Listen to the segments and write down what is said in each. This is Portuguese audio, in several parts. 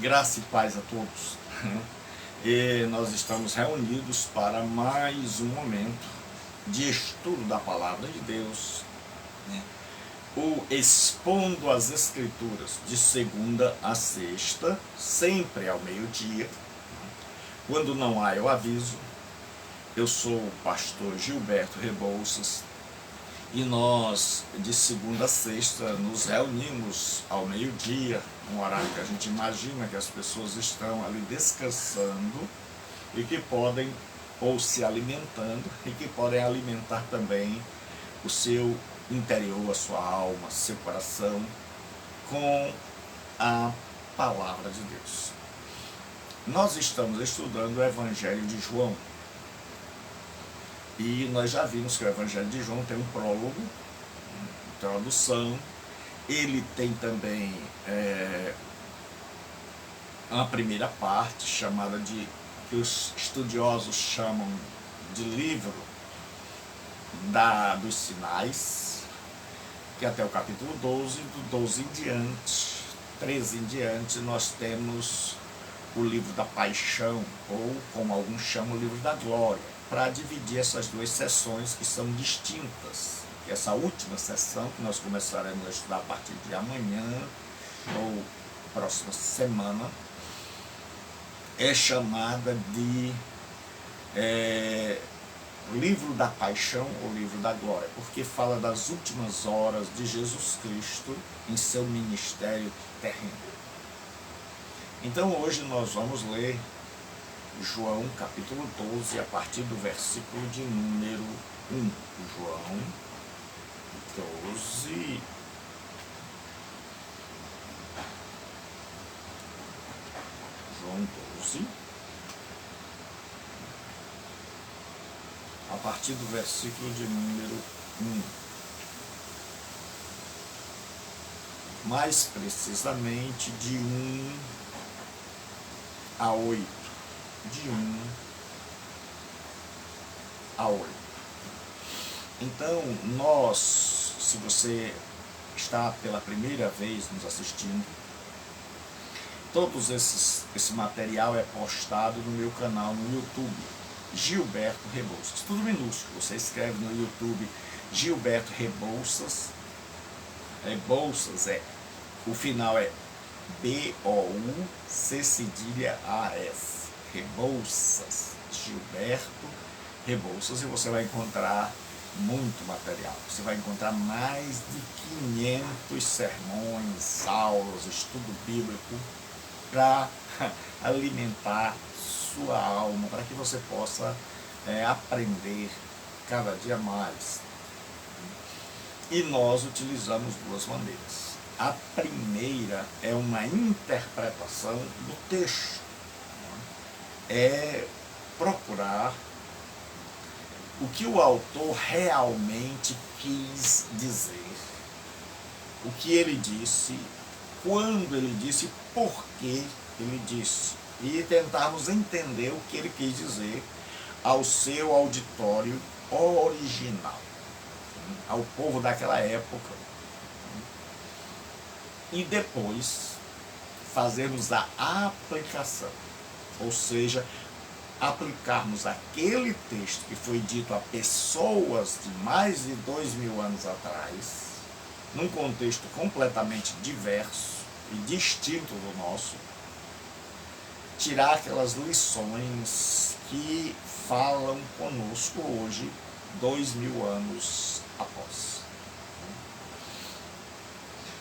Graça e paz a todos. E nós estamos reunidos para mais um momento de estudo da Palavra de Deus, né? O expondo as Escrituras de segunda a sexta, sempre ao meio-dia. Quando não há, eu aviso. Eu sou o pastor Gilberto Rebouças e nós, de segunda a sexta, nos reunimos ao meio-dia, um horário que a gente imagina que as pessoas estão ali descansando e que podem, ou se alimentando, e que podem alimentar também o seu interior, a sua alma, seu coração, com a Palavra de Deus. Nós estamos estudando o Evangelho de João. E nós já vimos que o Evangelho de João tem um prólogo, introdução, ele tem também uma primeira parte chamada de, que os estudiosos chamam de livro dos sinais, que até o capítulo 12, do 12 em diante, 13 em diante, nós temos o livro da paixão, ou como alguns chamam, o livro da glória, para dividir essas duas sessões que são distintas. Essa última sessão, que nós começaremos a estudar a partir de amanhã, ou próxima semana, é chamada de livro da paixão ou livro da glória, porque fala das últimas horas de Jesus Cristo em seu ministério terreno. Então hoje nós vamos ler João capítulo 12, a partir do versículo de número 1. João 12. João 12. A partir do versículo de número 1. Mais precisamente de 1 a 8. De 1 a 8. Então, nós, se você está pela primeira vez nos assistindo, esse material é postado no meu canal no YouTube, Gilberto Rebouças, tudo minúsculo. Você escreve no YouTube Gilberto Rebouças, Rebouças o final é B-O-U-C-A-S, Rebouças, Gilberto Rebouças, e você vai encontrar muito material. Você vai encontrar mais de 500 sermões, aulas, estudo bíblico para alimentar sua alma, para que você possa aprender cada dia mais. E nós utilizamos duas maneiras. A primeira é uma interpretação do texto. É procurar o que o autor realmente quis dizer, o que ele disse, quando ele disse, por que ele disse, e tentarmos entender o que ele quis dizer ao seu auditório original, ao povo daquela época, e depois fazermos a aplicação, ou seja, aplicarmos aquele texto que foi dito a pessoas de mais de 2000 anos atrás, num contexto completamente diverso e distinto do nosso, tirar aquelas lições que falam conosco hoje, 2000 anos após.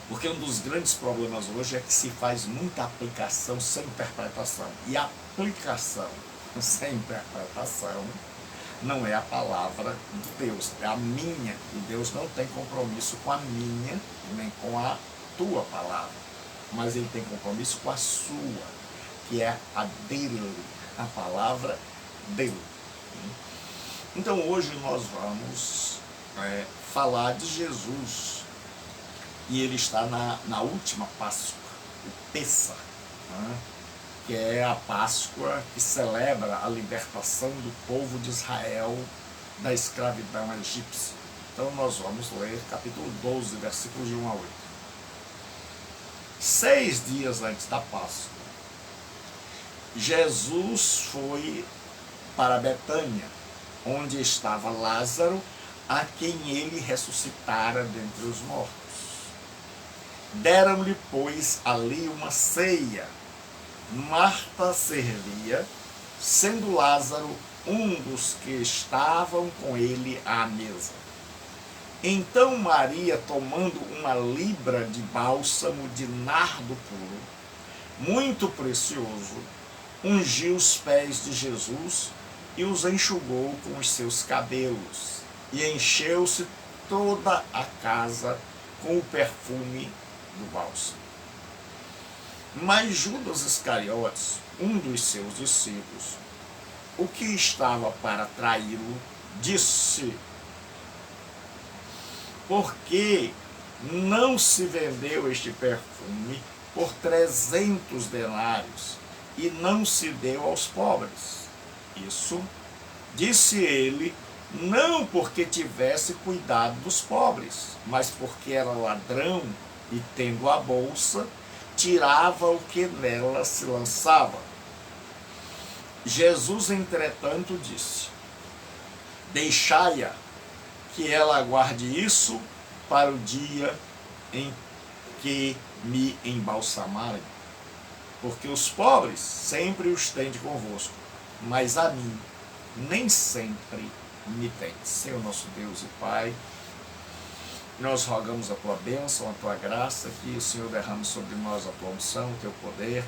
Porque um dos grandes problemas hoje é que se faz muita aplicação sem interpretação. E a aplicação sem interpretação não é a palavra de Deus, é a minha. E Deus não tem compromisso com a minha, nem com a tua palavra. Mas Ele tem compromisso com a sua, que é a dele, a palavra dele. Então hoje nós vamos falar de Jesus. E ele está na última Páscoa, o Pêssar, né? Que é a Páscoa que celebra a libertação do povo de Israel da escravidão egípcia. Então nós vamos ler capítulo 12, versículos de 1 a 8. 6 dias antes da Páscoa, Jesus foi para Betânia, onde estava Lázaro, a quem ele ressuscitara dentre os mortos. Deram-lhe, pois, ali uma ceia. Marta servia, sendo Lázaro um dos que estavam com ele à mesa. Então Maria, tomando uma libra de bálsamo de nardo puro, muito precioso, ungiu os pés de Jesus e os enxugou com os seus cabelos, e encheu-se toda a casa com o perfume do bálsamo. Mas Judas Iscariotes, um dos seus discípulos, o que estava para traí-lo, disse: por que não se vendeu este perfume por 300 denários e não se deu aos pobres? Isso disse ele, não porque tivesse cuidado dos pobres, mas porque era ladrão e, tendo a bolsa, tirava o que nela se lançava. Jesus, entretanto, disse: deixai-a, que ela aguarde isso para o dia em que me embalsamarem. Porque os pobres sempre os tende convosco, mas a mim nem sempre me tem. Senhor nosso Deus e Pai, nós rogamos a Tua bênção, a Tua graça, que o Senhor derrame sobre nós a Tua unção, o Teu poder,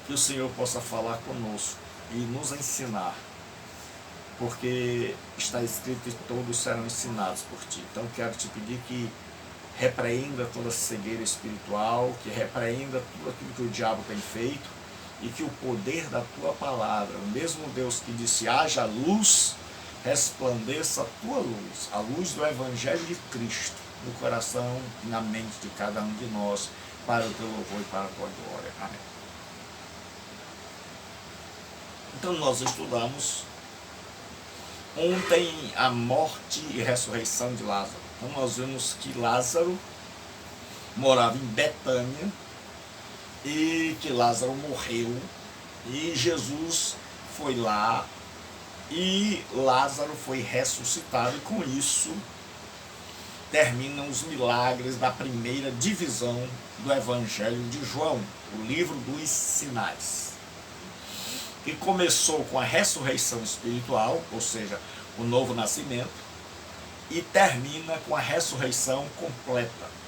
que o Senhor possa falar conosco e nos ensinar, porque está escrito que todos serão ensinados por Ti. Então quero Te pedir que repreenda toda cegueira espiritual, que repreenda tudo aquilo que o diabo tem feito, e que o poder da Tua palavra, o mesmo Deus que disse haja luz, resplandeça a Tua luz, a luz do Evangelho de Cristo, no coração e na mente de cada um de nós, para o Teu louvor e para a Tua glória. Amém. Então nós estudamos ontem a morte e ressurreição de Lázaro. Então nós vimos que Lázaro morava em Betânia e que Lázaro morreu e Jesus foi lá e Lázaro foi ressuscitado, e com isso terminam os milagres da primeira divisão do Evangelho de João, o livro dos sinais, que começou com a ressurreição espiritual, ou seja, o novo nascimento, e termina com a ressurreição completa.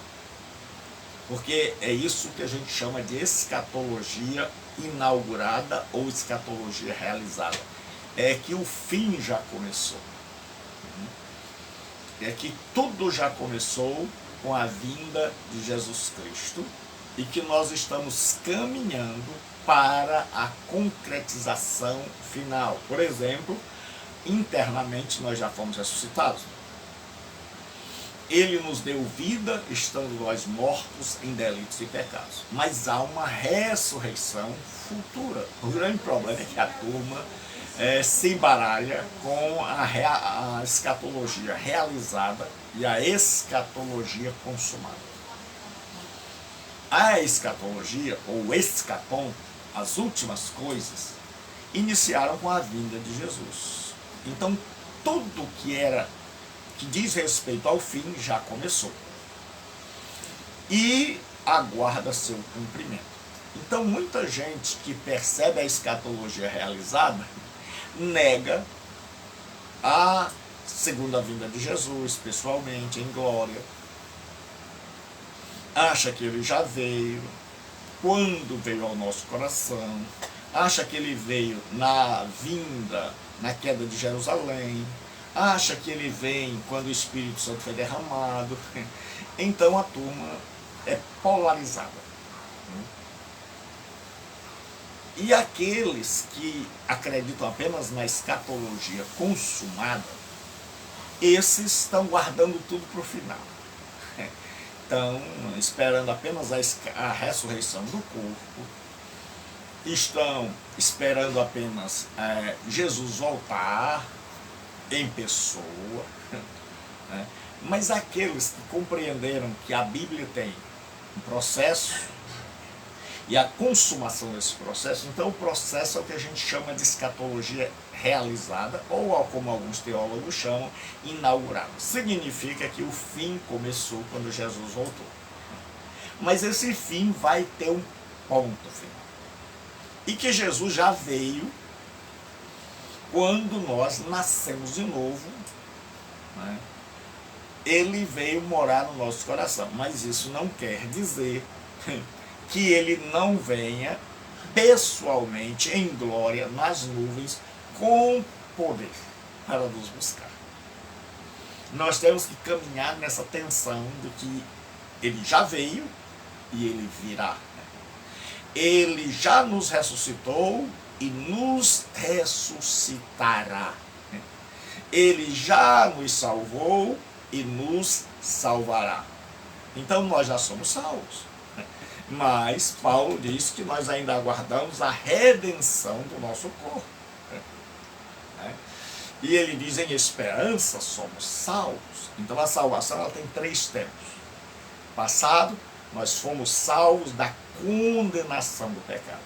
Porque é isso que a gente chama de escatologia inaugurada ou escatologia realizada. É que o fim já começou. É que tudo já começou com a vinda de Jesus Cristo e que nós estamos caminhando para a concretização final. Por exemplo, internamente nós já fomos ressuscitados. Ele nos deu vida, estando nós mortos em delitos e pecados. Mas há uma ressurreição futura. O grande problema é que a turma se embaralha com a escatologia realizada e a escatologia consumada. A escatologia, ou escatom, as últimas coisas, iniciaram com a vinda de Jesus. Então, tudo que diz respeito ao fim já começou e aguarda seu cumprimento. Então muita gente que percebe a escatologia realizada nega a segunda vinda de Jesus pessoalmente, em glória, acha que ele já veio, quando veio ao nosso coração, acha que ele veio na vinda, na queda de Jerusalém, acha que ele vem quando o Espírito Santo foi derramado. Então a turma é polarizada. E aqueles que acreditam apenas na escatologia consumada, esses estão guardando tudo para o final. Estão esperando apenas a ressurreição do corpo, estão esperando apenas Jesus voltar em pessoa, né? Mas aqueles que compreenderam que a Bíblia tem um processo e a consumação desse processo. Então o processo é o que a gente chama de escatologia realizada, ou como alguns teólogos chamam, inaugurada. Significa que o fim começou quando Jesus voltou. Mas esse fim vai ter um ponto final. E que Jesus já veio quando nós nascemos de novo, né? Ele veio morar no nosso coração, mas isso não quer dizer que ele não venha pessoalmente em glória nas nuvens com poder para nos buscar. Nós temos que caminhar nessa tensão de que ele já veio e ele virá. Ele já nos ressuscitou e nos ressuscitará. Ele já nos salvou e nos salvará. Então nós já somos salvos. Mas Paulo diz que nós ainda aguardamos a redenção do nosso corpo. E ele diz, em esperança somos salvos. Então a salvação ela tem 3 tempos. Passado, nós fomos salvos da condenação do pecado.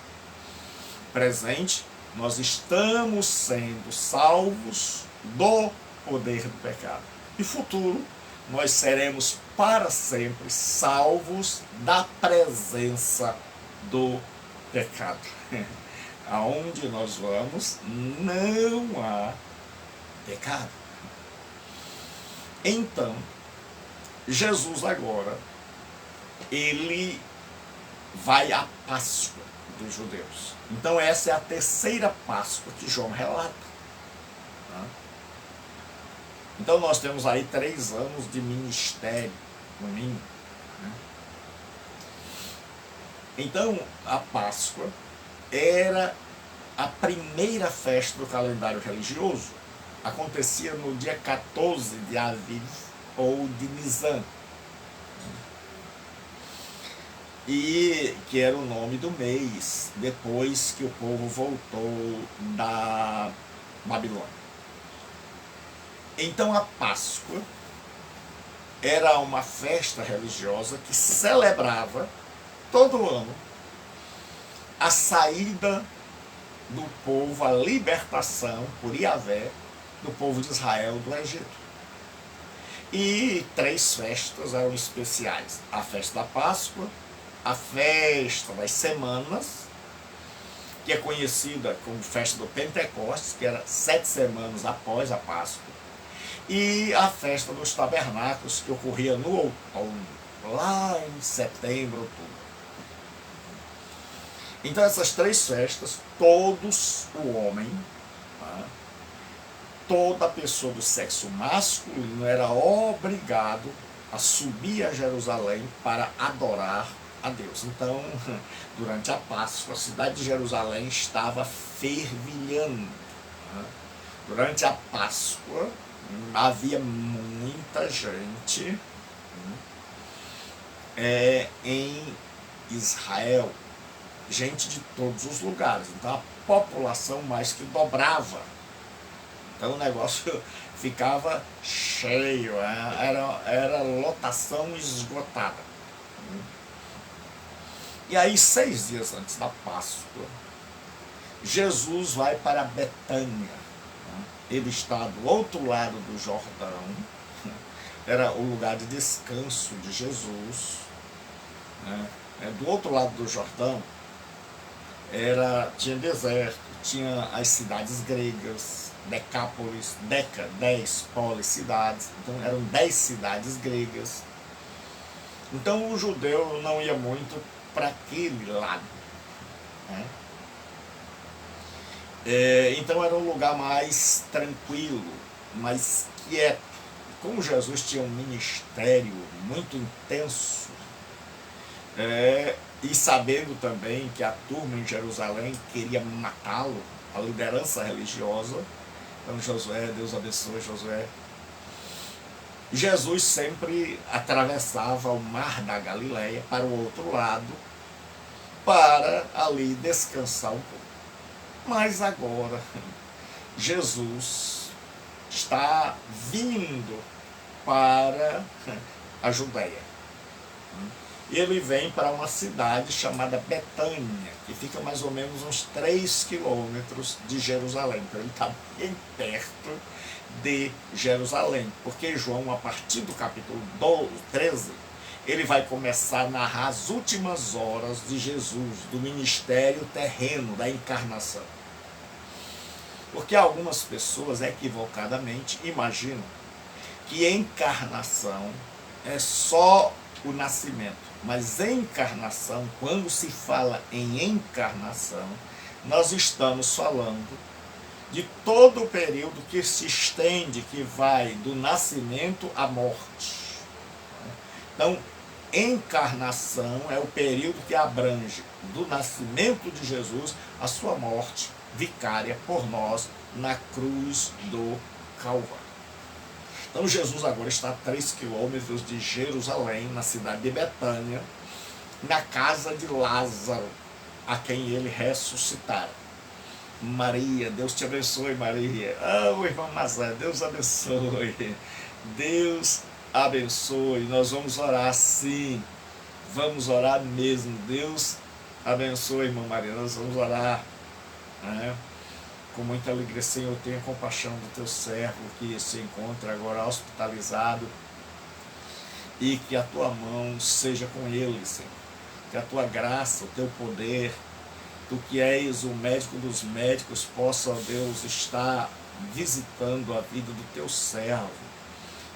Presente, nós estamos sendo salvos do poder do pecado. E futuro, nós seremos para sempre salvos da presença do pecado. Aonde nós vamos, não há pecado. Então, Jesus agora, ele vai à Páscoa dos judeus. Então essa é a 3ª Páscoa que João relata. Então nós temos aí 3 anos de ministério, no mínimo. Então a Páscoa era a primeira festa do calendário religioso. Acontecia no dia 14 de Aviv ou de Nisan. E que era o nome do mês, depois que o povo voltou da Babilônia. Então a Páscoa era uma festa religiosa que celebrava todo ano a saída do povo, a libertação por Yahvé do povo de Israel do Egito. E 3 festas eram especiais: a festa da Páscoa, a festa das semanas, que é conhecida como festa do Pentecostes, que era 7 semanas após a Páscoa, e a festa dos tabernáculos, que ocorria no outono, lá em setembro, outubro. Então essas 3 festas, todos o homem, toda pessoa do sexo masculino era obrigado a subir a Jerusalém para adorar a Deus. Então, durante a Páscoa, a cidade de Jerusalém estava fervilhando. Durante a Páscoa, havia muita gente em Israel, gente de todos os lugares. Então a população mais que dobrava. Então o negócio ficava cheio, era lotação esgotada. E aí, 6 dias antes da Páscoa, Jesus vai para Betânia. Ele está do outro lado do Jordão, era o lugar de descanso de Jesus. Do outro lado do Jordão tinha deserto, tinha as cidades gregas, Decápolis, 10 policidades, então eram 10 cidades gregas. Então o judeu não ia muito para aquele lado. Então era um lugar mais tranquilo, mais quieto. Como Jesus tinha um ministério muito intenso, e sabendo também que a turma em Jerusalém queria matá-lo, a liderança religiosa, então Josué, Deus abençoe Josué, Jesus sempre atravessava o mar da Galileia para o outro lado, para ali descansar um pouco. Mas agora, Jesus está vindo para a Judéia. ele vem para uma cidade chamada Betânia, que fica mais ou menos uns 3 quilômetros de Jerusalém. Então ele está bem perto de Jerusalém, porque João, a partir do capítulo 13, ele vai começar a narrar as últimas horas de Jesus, do ministério terreno, da encarnação. Porque algumas pessoas equivocadamente imaginam que encarnação é só o nascimento. Mas encarnação, quando se fala em encarnação, nós estamos falando de todo o período que se estende, que vai do nascimento à morte. Então, encarnação é o período que abrange do nascimento de Jesus à sua morte vicária por nós na cruz do Calvário. Então Jesus agora está a 3 quilômetros de Jerusalém, na cidade de Betânia, na casa de Lázaro, a quem ele ressuscitara. Maria, Deus te abençoe, Maria. Oh, irmão Mazé, Deus abençoe. Deus abençoe. Nós vamos orar sim. Vamos orar mesmo. Deus abençoe, irmã Maria. Nós vamos orar. Com muita alegria, Senhor, tenha compaixão do teu servo que se encontra agora hospitalizado e que a tua mão seja com ele, Senhor. Que a tua graça, o teu poder, tu que és o médico dos médicos, possa, ó Deus, estar visitando a vida do teu servo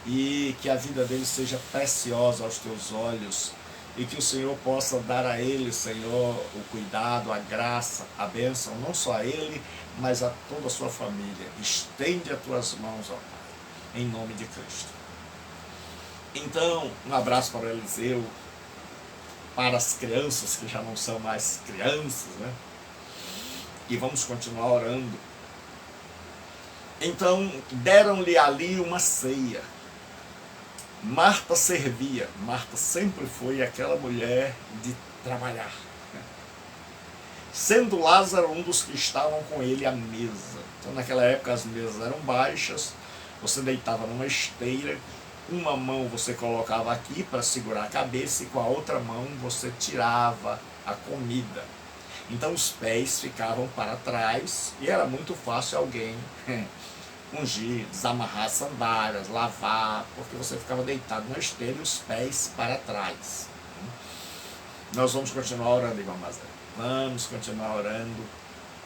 e que a vida dele seja preciosa aos teus olhos e que o Senhor possa dar a ele, Senhor, o cuidado, a graça, a bênção, não só a ele, mas a toda a sua família. Estende as tuas mãos, ó Pai, em nome de Cristo. Então, um abraço para Eliseu, para as crianças que já não são mais crianças, né? E vamos continuar orando. Então, deram-lhe ali uma ceia. Marta servia. Marta sempre foi aquela mulher de trabalhar, né? Sendo Lázaro um dos que estavam com ele à mesa. Então, naquela época, as mesas eram baixas, você deitava numa esteira, uma mão você colocava aqui para segurar a cabeça e com a outra mão você tirava a comida. Então, os pés ficavam para trás e era muito fácil alguém ungir, desamarrar as sandálias, lavar, porque você ficava deitado na esteira e os pés para trás. Nós vamos continuar orando, irmão Mazé. Vamos continuar orando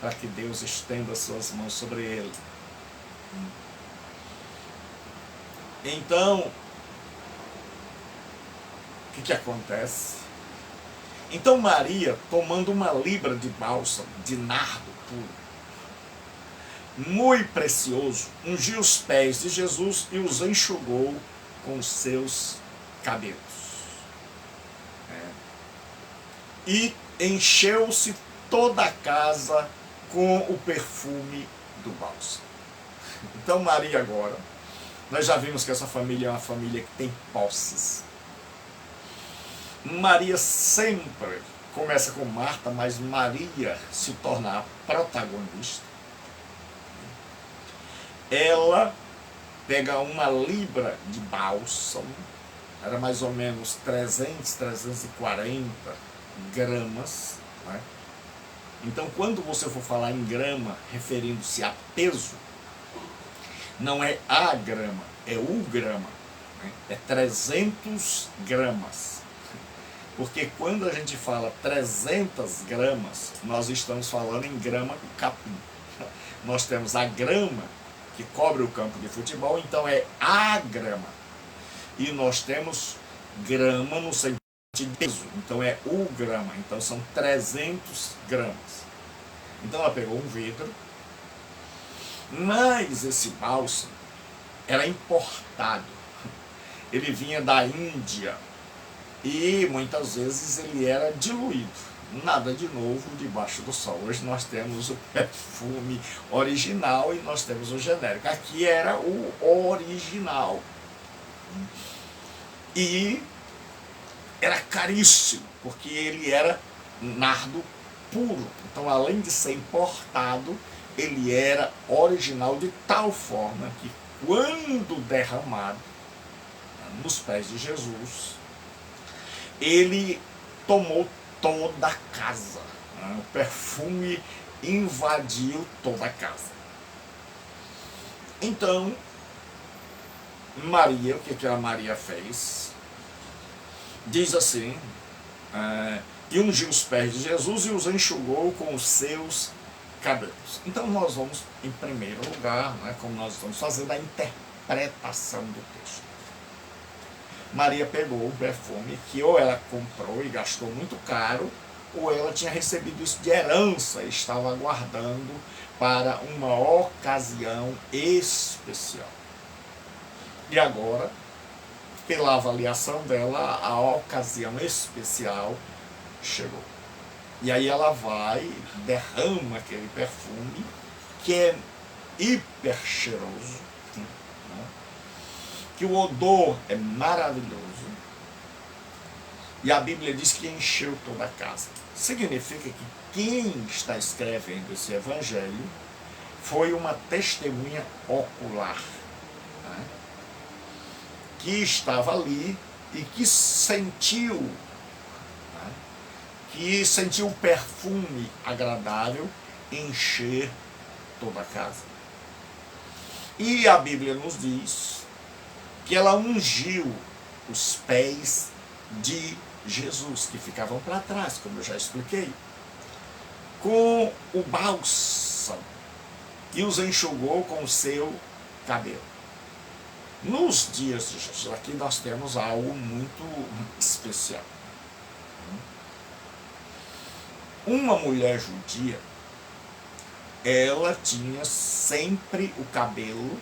para que Deus estenda as suas mãos sobre ele. Então, o que acontece? Então Maria, tomando uma libra de bálsamo, de nardo puro, muito precioso, ungiu os pés de Jesus e os enxugou com os seus cabelos. E encheu-se toda a casa com o perfume do bálsamo. Então Maria agora, nós já vimos que essa família é uma família que tem posses. Maria sempre começa com Marta, mas Maria se torna a protagonista. Ela pega uma libra de bálsamo, era mais ou menos 340 gramas, né? Então, quando você for falar em grama, referindo-se a peso, não é a grama, é o grama, né? É 300 gramas. Porque quando a gente fala 300 gramas, nós estamos falando em grama capim. Nós temos a grama que cobre o campo de futebol, então é a grama. E nós temos grama no sentido de peso, então é o grama, então são 300 gramas. Então ela pegou um vidro, mas esse bálsamo era importado, ele vinha da Índia e muitas vezes ele era diluído. Nada de novo debaixo do sol. Hoje nós temos o perfume original e nós temos o genérico. Aqui era o original. E era caríssimo, porque ele era nardo puro. Então, além de ser importado, ele era original de tal forma que, quando derramado nos pés de Jesus, ele tomou toda a casa. Né? O perfume invadiu toda a casa. Então, Maria, o que a Maria fez? Diz assim, e ungiu os pés de Jesus e os enxugou com os seus cabelos. Então nós vamos, em primeiro lugar, né, como nós estamos fazendo, a interpretação do texto. Maria pegou o perfume que ou ela comprou e gastou muito caro, ou ela tinha recebido isso de herança e estava guardando para uma ocasião especial. E agora, pela avaliação dela, a ocasião especial chegou. E aí ela vai, derrama aquele perfume, que é hiper cheiroso, né? Que o odor é maravilhoso, e a Bíblia diz que encheu toda a casa. Significa que quem está escrevendo esse evangelho foi uma testemunha ocular, né? Que estava ali e que sentiu o perfume agradável encher toda a casa. E a Bíblia nos diz que ela ungiu os pés de Jesus, que ficavam para trás, como eu já expliquei, com o bálsamo, e os enxugou com o seu cabelo. Nos dias de Jesus, aqui nós temos algo muito especial. Uma mulher judia, ela tinha sempre o cabelo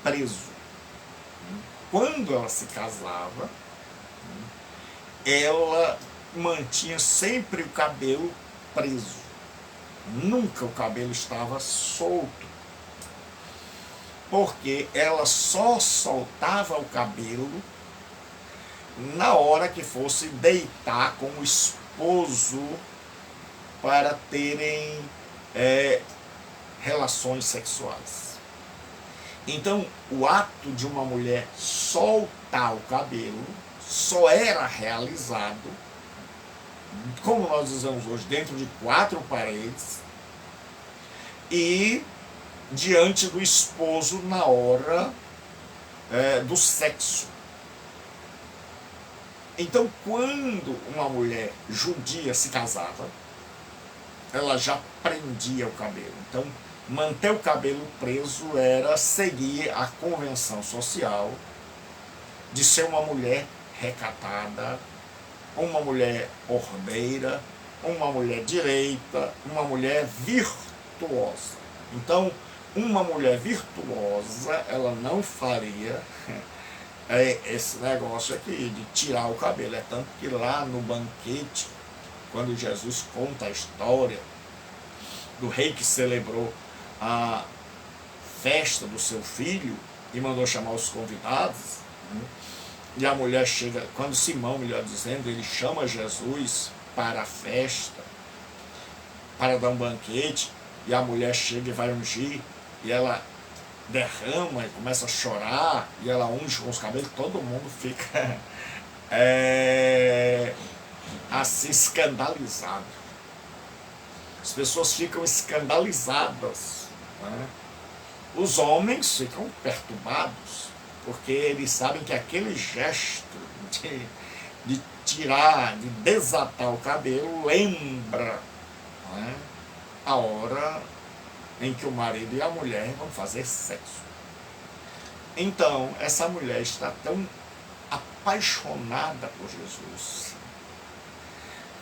preso. Quando ela se casava, ela mantinha sempre o cabelo preso. Nunca o cabelo estava solto. Porque ela só soltava o cabelo na hora que fosse deitar com o esposo para terem relações sexuais. Então, o ato de uma mulher soltar o cabelo só era realizado, como nós dizemos hoje, dentro de 4 paredes e diante do esposo na hora do sexo. Então, quando uma mulher judia se casava, ela já prendia o cabelo. Então, manter o cabelo preso era seguir a convenção social de ser uma mulher recatada, uma mulher ordeira, uma mulher direita, uma mulher virtuosa. Então, uma mulher virtuosa, ela não faria esse negócio aqui de tirar o cabelo. É tanto que lá no banquete, quando Jesus conta a história do rei que celebrou a festa do seu filho e mandou chamar os convidados, né? E a mulher chega, quando Simão, melhor dizendo, ele chama Jesus para a festa, para dar um banquete, e a mulher chega e vai ungir, e ela derrama e começa a chorar, e ela unge com os cabelos, todo mundo fica assim escandalizado. As pessoas ficam escandalizadas, né? Os homens ficam perturbados, porque eles sabem que aquele gesto de tirar, de desatar o cabelo, lembra, né, a hora em que o marido e a mulher vão fazer sexo. Então, essa mulher está tão apaixonada por Jesus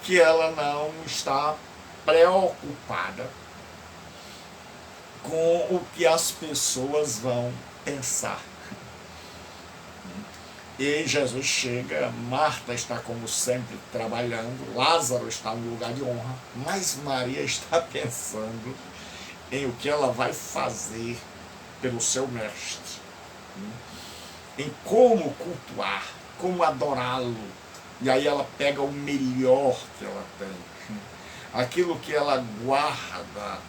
que ela não está preocupada com o que as pessoas vão pensar. E Jesus chega, Marta está como sempre trabalhando, Lázaro está no lugar de honra, mas Maria está pensando em o que ela vai fazer pelo seu mestre, em como cultuar, como adorá-lo. E aí ela pega o melhor que ela tem, aquilo que ela guarda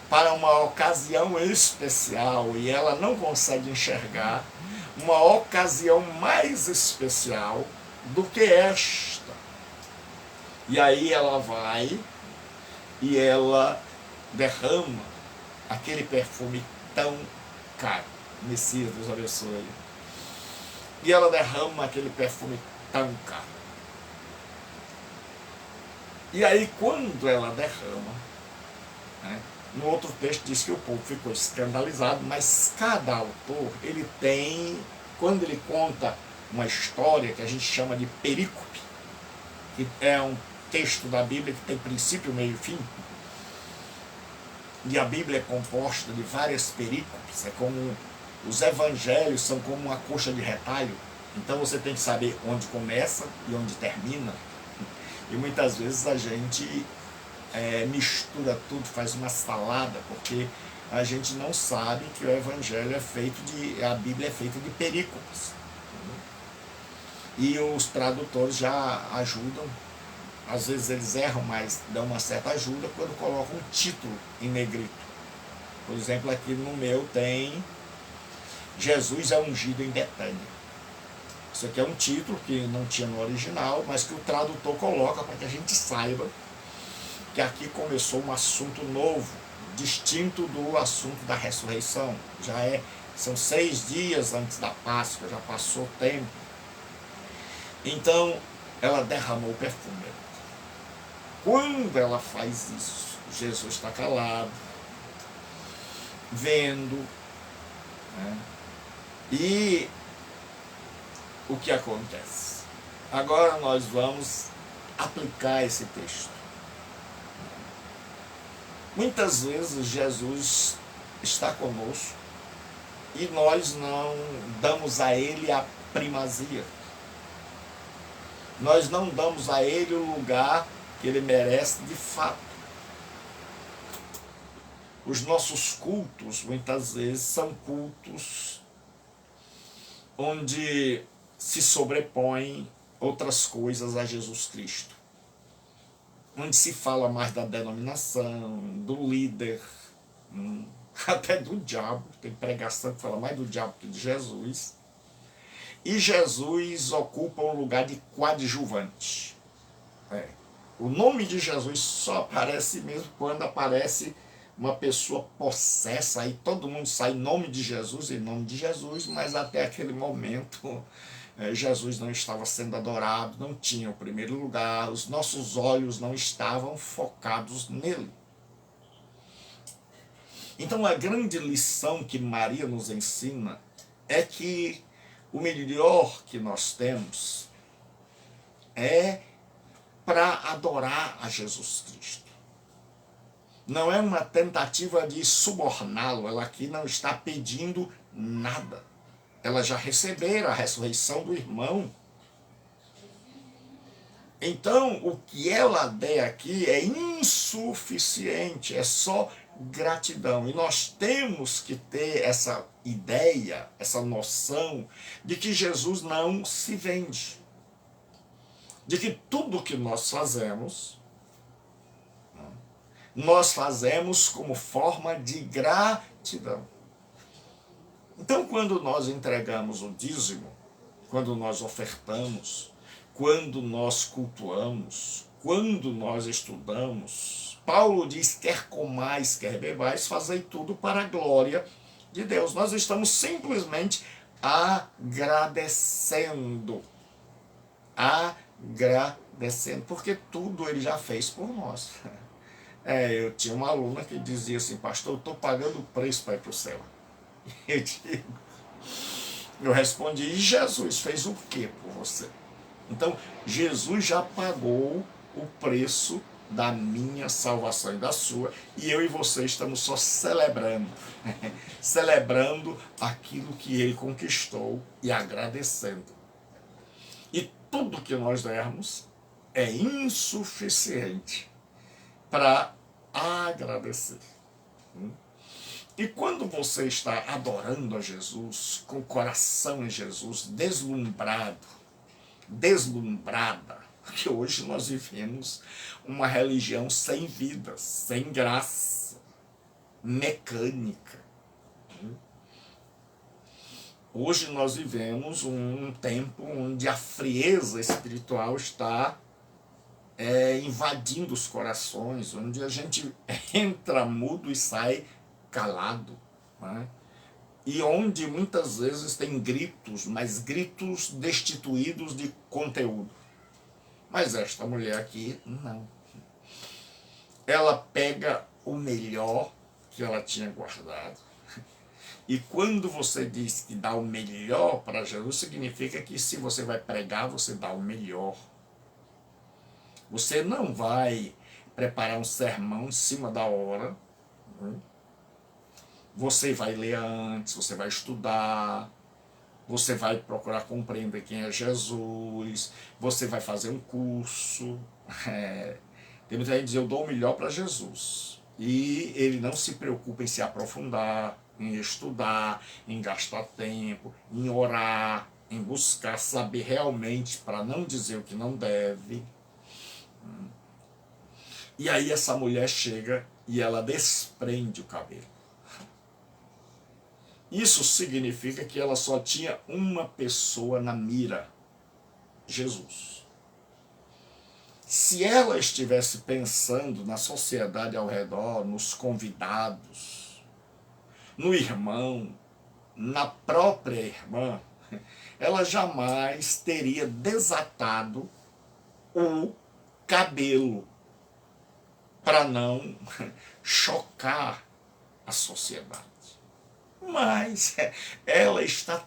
para uma ocasião especial, e ela não consegue enxergar uma ocasião mais especial do que esta. E aí ela vai e ela derrama aquele perfume tão caro. Messias, Deus abençoe. E ela derrama aquele perfume tão caro. E aí quando ela derrama, né, no outro texto diz que o povo ficou escandalizado, mas cada autor, ele tem, quando ele conta uma história que a gente chama de perícope, que é um texto da Bíblia que tem princípio, meio e fim, e a Bíblia é composta de várias perícopes, é como os evangelhos são como uma coxa de retalho, então você tem que saber onde começa e onde termina, e muitas vezes a gente mistura tudo, faz uma salada, porque a gente não sabe que o evangelho é feito a Bíblia é feita de perícopes. E os tradutores já ajudam, às vezes eles erram, mas dão uma certa ajuda quando colocam um título em negrito. Por exemplo, aqui no meu tem Jesus é ungido em Betânia. Isso aqui é um título que não tinha no original, mas que o tradutor coloca para que a gente saiba que aqui começou um assunto novo, distinto do assunto da ressurreição. São 6 dias antes da Páscoa, já passou tempo. Então, ela derramou o perfume. Quando ela faz isso, Jesus está calado, vendo, né? E o que acontece? Agora nós vamos aplicar esse texto. Muitas vezes Jesus está conosco e nós não damos a Ele a primazia. Nós não damos a Ele o lugar que Ele merece de fato. Os nossos cultos, muitas vezes, são cultos onde se sobrepõem outras coisas a Jesus Cristo. Onde se fala mais da denominação, do líder, até do diabo. Tem pregação que fala mais do diabo que de Jesus. E Jesus ocupa um lugar de coadjuvante. O nome de Jesus só aparece mesmo quando aparece uma pessoa possessa, aí todo mundo sai em nome de Jesus, mas até aquele momento Jesus não estava sendo adorado, não tinha o primeiro lugar, os nossos olhos não estavam focados nele. Então a grande lição que Maria nos ensina é que o melhor que nós temos é para adorar a Jesus Cristo. Não é uma tentativa de suborná-lo, ela aqui não está pedindo nada. Ela já recebeu a ressurreição do irmão. Então, o que ela der aqui é insuficiente, é só gratidão. E nós temos que ter essa ideia, essa noção de que Jesus não se vende. De que tudo que nós fazemos como forma de gratidão. Então, quando nós entregamos o dízimo, quando nós ofertamos, quando nós cultuamos, quando nós estudamos, Paulo diz, quer comais, quer bebais, fazei tudo para a glória de Deus. Nós estamos simplesmente agradecendo, porque tudo ele já fez por nós. Eu tinha uma aluna que dizia assim, pastor, eu estou pagando o preço para ir para o céu. Eu respondi, e Jesus fez o que por você? Então, Jesus já pagou o preço da minha salvação e da sua, e eu e você estamos só celebrando, celebrando aquilo que ele conquistou e agradecendo. E tudo que nós dermos é insuficiente para agradecer. E quando você está adorando a Jesus, com o coração em Jesus, deslumbrada, porque hoje nós vivemos uma religião sem vida, sem graça, mecânica. Hoje nós vivemos um tempo onde a frieza espiritual está invadindo os corações, onde a gente entra mudo e sai calado, né? E onde muitas vezes tem gritos, mas gritos destituídos de conteúdo. Mas esta mulher aqui, não. Ela pega o melhor que ela tinha guardado. E quando você diz que dá o melhor para Jesus, significa que se você vai pregar, você dá o melhor. Você não vai preparar um sermão em cima da hora. Você vai ler antes, você vai estudar, você vai procurar compreender quem é Jesus, você vai fazer um curso. Tem muita gente que diz, eu dou o melhor para Jesus. E ele não se preocupa em se aprofundar, em estudar, em gastar tempo, em orar, em buscar saber realmente para não dizer o que não deve. E aí essa mulher chega e ela desprende o cabelo. Isso significa que ela só tinha uma pessoa na mira, Jesus. Se ela estivesse pensando na sociedade ao redor, nos convidados, no irmão, na própria irmã, ela jamais teria desatado o cabelo para não chocar a sociedade. Mas ela está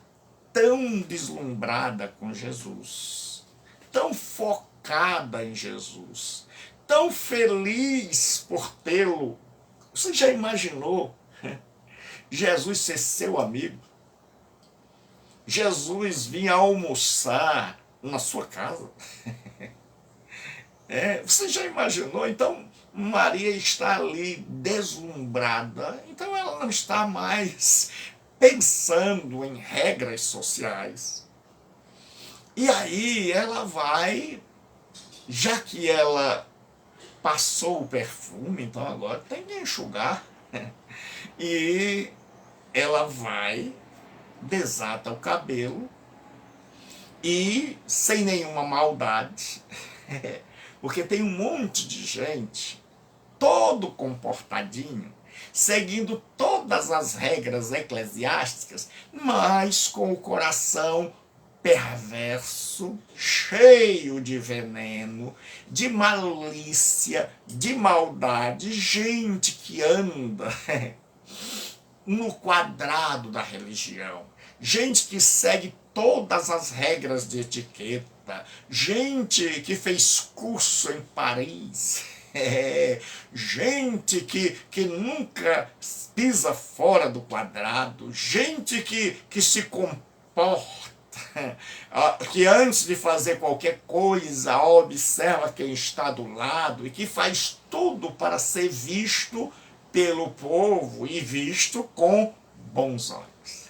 tão deslumbrada com Jesus, tão focada em Jesus, tão feliz por tê-lo. Você já imaginou Jesus ser seu amigo? Jesus vinha almoçar na sua casa? Você já imaginou? Então, Maria está ali deslumbrada, então ela não está mais pensando em regras sociais. E aí ela vai, já que ela passou o perfume, então agora tem que enxugar. E ela vai, desata o cabelo e, sem nenhuma maldade, porque tem um monte de gente todo comportadinho, seguindo todas as regras eclesiásticas, mas com o coração perverso, cheio de veneno, de malícia, de maldade, gente que anda no quadrado da religião, gente que segue todas as regras de etiqueta, gente que fez curso em Paris, gente que nunca pisa fora do quadrado, gente que se comporta, que antes de fazer qualquer coisa observa quem está do lado e que faz tudo para ser visto pelo povo e visto com bons olhos.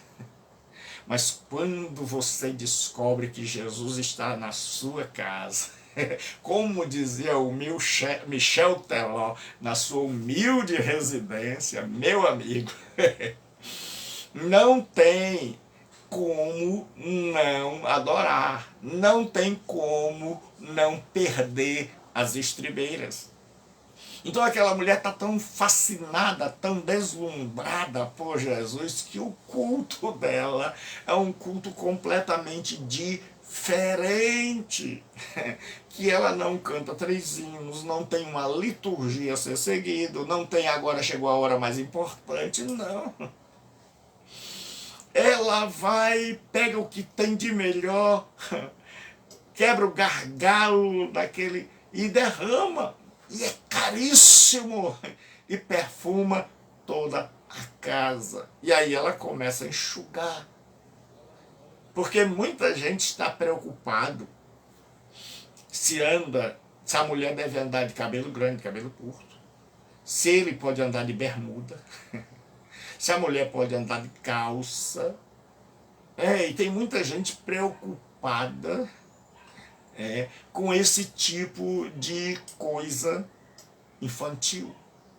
Mas quando você descobre que Jesus está na sua casa, como dizia o Michel Teló, na sua humilde residência, meu amigo, não tem como não adorar, não tem como não perder as estribeiras. Então aquela mulher está tão fascinada, tão deslumbrada por Jesus, que o culto dela é um culto completamente diferente. Que ela não canta 3 hinos, não tem uma liturgia a ser seguido, não tem agora chegou a hora mais importante, não. Ela vai, pega o que tem de melhor, quebra o gargalo daquele e derrama. E é caríssimo, e perfuma toda a casa. E aí ela começa a enxugar. Porque muita gente está preocupado se a mulher deve andar de cabelo grande, cabelo curto. Se ele pode andar de bermuda. Se a mulher pode andar de calça. E tem muita gente preocupada com esse tipo de coisa infantil,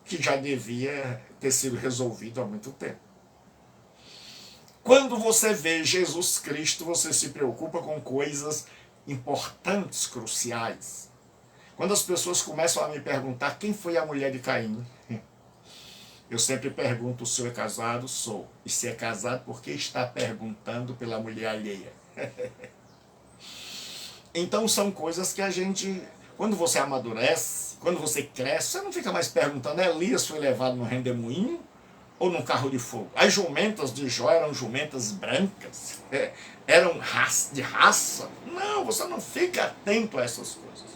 que já devia ter sido resolvido há muito tempo. Quando você vê Jesus Cristo, você se preocupa com coisas importantes, cruciais. Quando as pessoas começam a me perguntar quem foi a mulher de Caim, eu sempre pergunto: o senhor é casado? Sou. E se é casado, por que está perguntando pela mulher alheia? Então são coisas que a gente, quando você amadurece, quando você cresce, você não fica mais perguntando: Elias foi levado no redemoinho ou num carro de fogo? As jumentas de Jó eram jumentas brancas, eram de raça. Não, você não fica atento a essas coisas.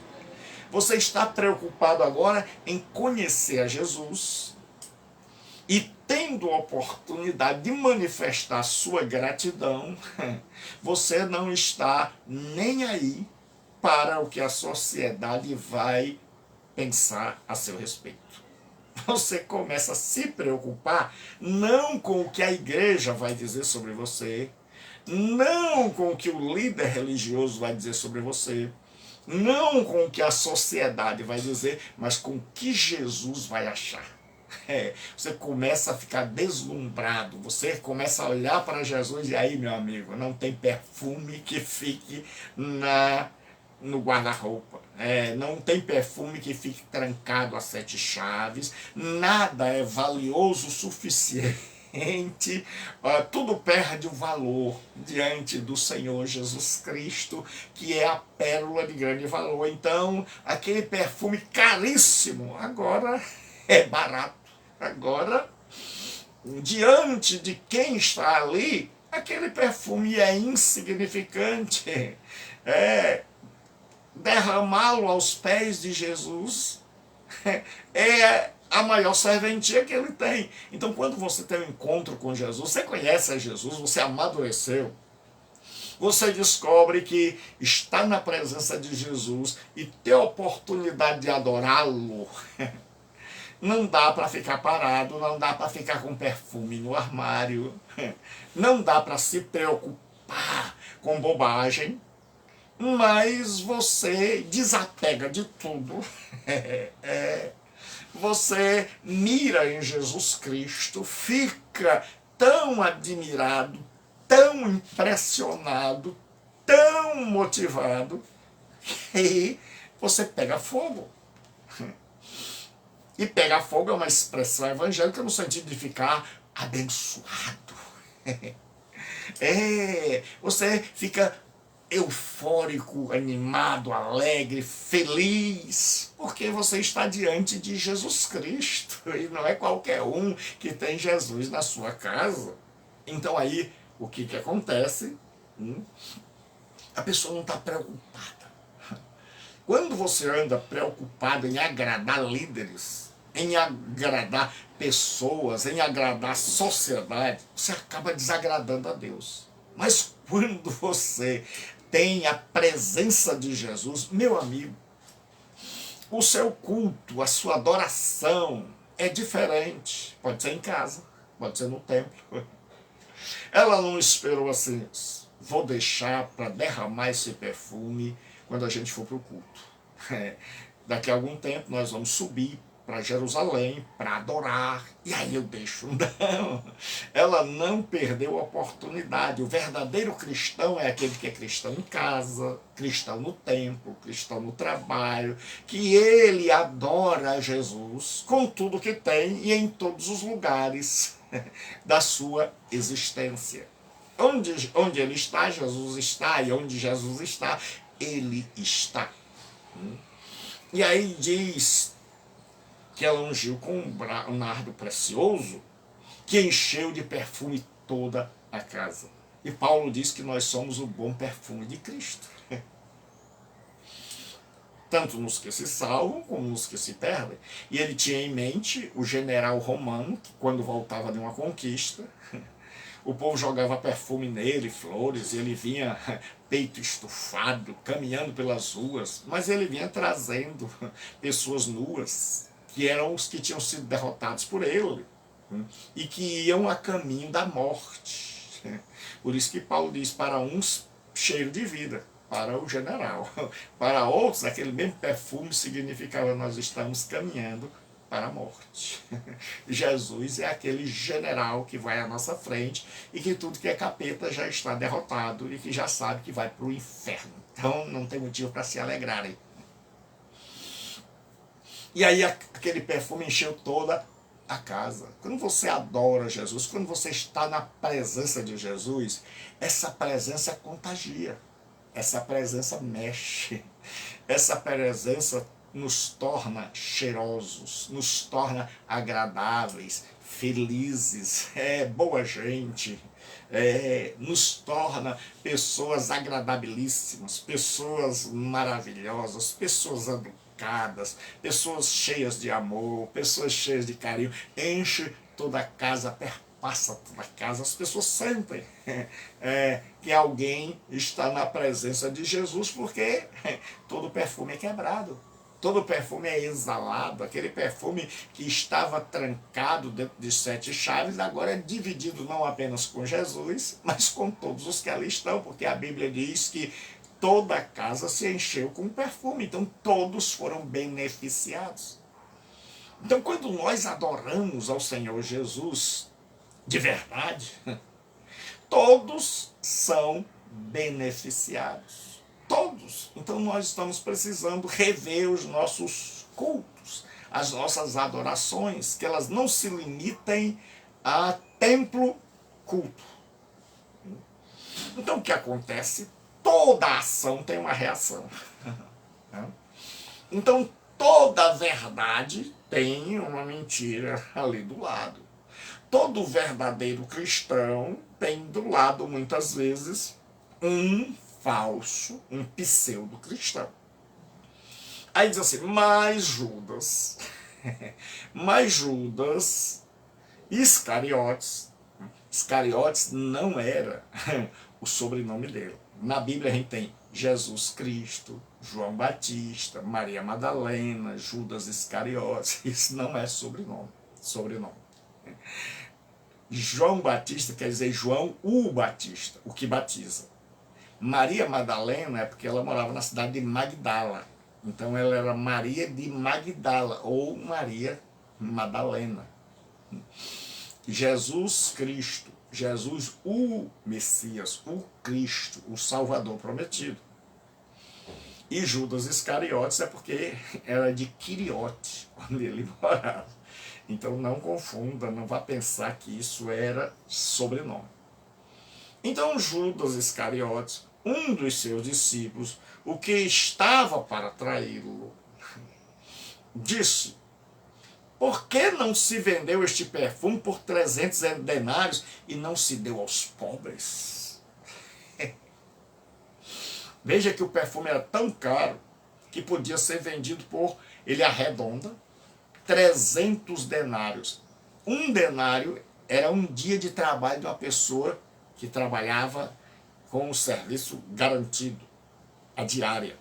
Você está preocupado agora em conhecer a Jesus e, tendo a oportunidade de manifestar sua gratidão, você não está nem aí para o que a sociedade vai pensar a seu respeito. Você começa a se preocupar não com o que a igreja vai dizer sobre você, não com o que o líder religioso vai dizer sobre você, não com o que a sociedade vai dizer, mas com o que Jesus vai achar. Você começa a ficar deslumbrado, você começa a olhar para Jesus e aí, meu amigo, não tem perfume que fique no guarda-roupa, não tem perfume que fique trancado a 7 chaves, nada é valioso o suficiente, tudo perde o valor diante do Senhor Jesus Cristo, que é a pérola de grande valor. Então, aquele perfume caríssimo agora é barato. Agora, diante de quem está ali, aquele perfume é insignificante. Derramá-lo aos pés de Jesus é a maior serventia que ele tem. Então, quando você tem um encontro com Jesus, você conhece a Jesus, você amadureceu, você descobre que está na presença de Jesus e ter a oportunidade de adorá-lo, não dá para ficar parado, não dá para ficar com perfume no armário, não dá para se preocupar com bobagem, mas você desapega de tudo, você mira em Jesus Cristo, fica tão admirado, tão impressionado, tão motivado, que você pega fogo. E pegar fogo é uma expressão evangélica no sentido de ficar abençoado. Você fica eufórico, animado, alegre, feliz, porque você está diante de Jesus Cristo, e não é qualquer um que tem Jesus na sua casa. Então aí, o que acontece? A pessoa não está preocupada. Quando você anda preocupado em agradar líderes, em agradar pessoas, em agradar a sociedade, você acaba desagradando a Deus. Mas quando você tem a presença de Jesus, meu amigo, o seu culto, a sua adoração é diferente. Pode ser em casa, pode ser no templo. Ela não esperou assim: vou deixar para derramar esse perfume quando a gente for para o culto. Daqui a algum tempo nós vamos subir para Jerusalém para adorar, e aí eu deixo. Não, ela não perdeu a oportunidade. O verdadeiro cristão é aquele que é cristão em casa, cristão no templo, cristão no trabalho, que ele adora Jesus com tudo que tem e em todos os lugares da sua existência. Onde ele está, Jesus está, e onde Jesus está, ele está. E aí diz que ela ungiu com um nardo precioso que encheu de perfume toda a casa. E Paulo diz que nós somos o bom perfume de Cristo. Tanto nos que se salvam como nos que se perdem. E ele tinha em mente o general romano, que quando voltava de uma conquista, o povo jogava perfume nele, flores, e ele vinha peito estufado, caminhando pelas ruas, mas ele vinha trazendo pessoas nuas, que eram os que tinham sido derrotados por ele, e que iam a caminho da morte. Por isso que Paulo diz: para uns, cheiro de vida, para o general. Para outros, aquele mesmo perfume significava: nós estamos caminhando para a morte. Jesus é aquele general que vai à nossa frente e que tudo que é capeta já está derrotado e que já sabe que vai para o inferno. Então não tem motivo para se alegrarem. E aí aquele perfume encheu toda a casa. Quando você adora Jesus, quando você está na presença de Jesus, essa presença contagia, essa presença mexe, essa presença nos torna cheirosos, nos torna agradáveis, felizes, boa gente, nos torna pessoas agradabilíssimas, pessoas maravilhosas, pessoas educadas, pessoas cheias de amor, pessoas cheias de carinho, enche toda a casa, perpassa toda a casa, as pessoas sentem que alguém está na presença de Jesus, porque todo perfume é quebrado. Todo perfume é exalado, aquele perfume que estava trancado dentro de 7 chaves, agora é dividido não apenas com Jesus, mas com todos os que ali estão, porque a Bíblia diz que toda a casa se encheu com perfume, então todos foram beneficiados. Então quando nós adoramos ao Senhor Jesus de verdade, todos são beneficiados. Todos. Então nós estamos precisando rever os nossos cultos, as nossas adorações, que elas não se limitem a templo culto. Então o que acontece? Toda ação tem uma reação. Então toda verdade tem uma mentira ali do lado. Todo verdadeiro cristão tem do lado, muitas vezes, um falso, um pseudo-cristão. Aí diz assim, mas Judas Iscariotes não era o sobrenome dele. Na Bíblia a gente tem Jesus Cristo, João Batista, Maria Madalena, Judas Iscariotes. Isso não é sobrenome. João Batista quer dizer João o Batista, o que batiza. Maria Madalena é porque ela morava na cidade de Magdala. Então ela era Maria de Magdala, ou Maria Madalena. Jesus Cristo, Jesus o Messias, o Cristo, o Salvador prometido. E Judas Iscariotes é porque era de Quiriote, onde ele morava. Então não confunda, não vá pensar que isso era sobrenome. Então Judas Iscariotes, um dos seus discípulos, o que estava para traí-lo, disse, por que não se vendeu este perfume por 300 denários e não se deu aos pobres? Veja que o perfume era tão caro que podia ser vendido por, ele arredonda, 300 denários. Um denário era um dia de trabalho de uma pessoa que trabalhava com o serviço garantido, a diária.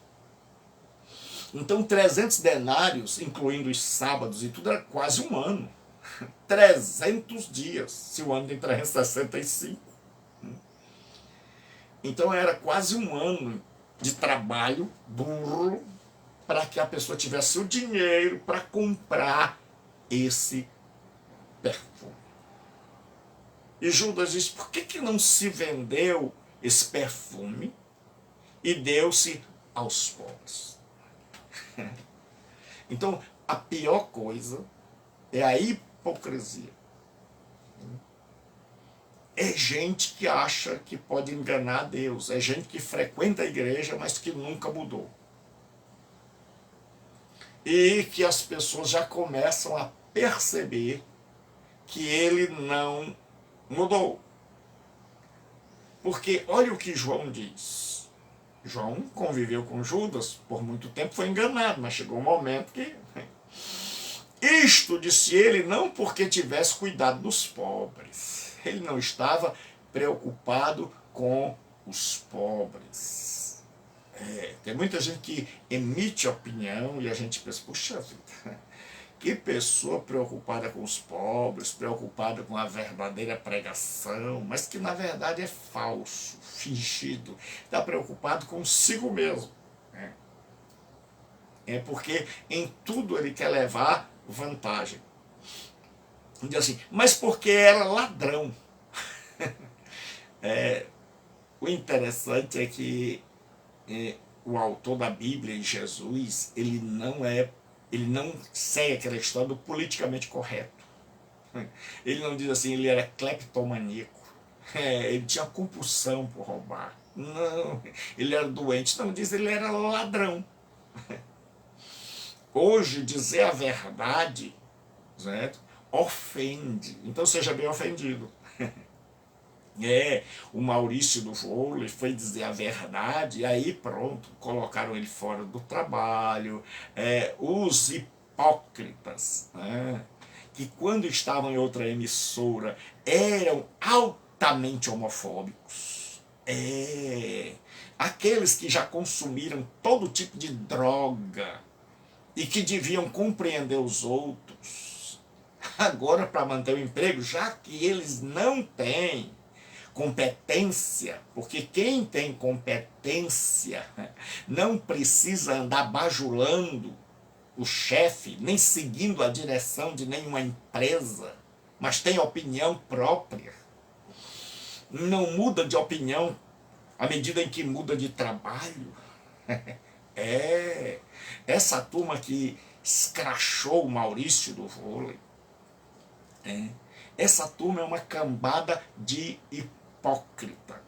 Então 300 denários, incluindo os sábados e tudo, era quase um ano. 300 dias, se o ano tem 365. Então era quase um ano de trabalho duro para que a pessoa tivesse o dinheiro para comprar esse perfume. E Judas disse, por que não se vendeu esse perfume e deu-se aos pobres? Então, a pior coisa é a hipocrisia. É gente que acha que pode enganar Deus. É gente que frequenta a igreja, mas que nunca mudou. E que as pessoas já começam a perceber que ele não mudou. Porque olha o que João diz. João conviveu com Judas por muito tempo, foi enganado, mas chegou um momento que... Isto, disse ele, não porque tivesse cuidado dos pobres. Ele não estava preocupado com os pobres. Tem muita gente que emite opinião e a gente pensa, puxa vida, que pessoa preocupada com os pobres, preocupada com a verdadeira pregação, mas que na verdade é falso, fingido. Está preocupado consigo mesmo. É porque em tudo ele quer levar vantagem. Diz assim, mas porque era ladrão. O interessante é que o autor da Bíblia, Jesus, ele não segue aquela história do politicamente correto. Ele não diz assim, ele era cleptomaníaco. Ele tinha compulsão por roubar. Não, ele era doente. Não, diz ele era ladrão. Hoje, dizer a verdade, certo? Ofende. Então seja bem ofendido. O Maurício do vôlei foi dizer a verdade, e aí pronto, colocaram ele fora do trabalho. Os hipócritas, né, que quando estavam em outra emissora eram altamente homofóbicos. Aqueles que já consumiram todo tipo de droga e que deviam compreender os outros, agora para manter o emprego, já que eles não têm competência, porque quem tem competência não precisa andar bajulando o chefe, nem seguindo a direção de nenhuma empresa, mas tem opinião própria. Não muda de opinião à medida em que muda de trabalho. Essa turma que escrachou o Maurício do vôlei, essa turma é uma cambada de hipócrita,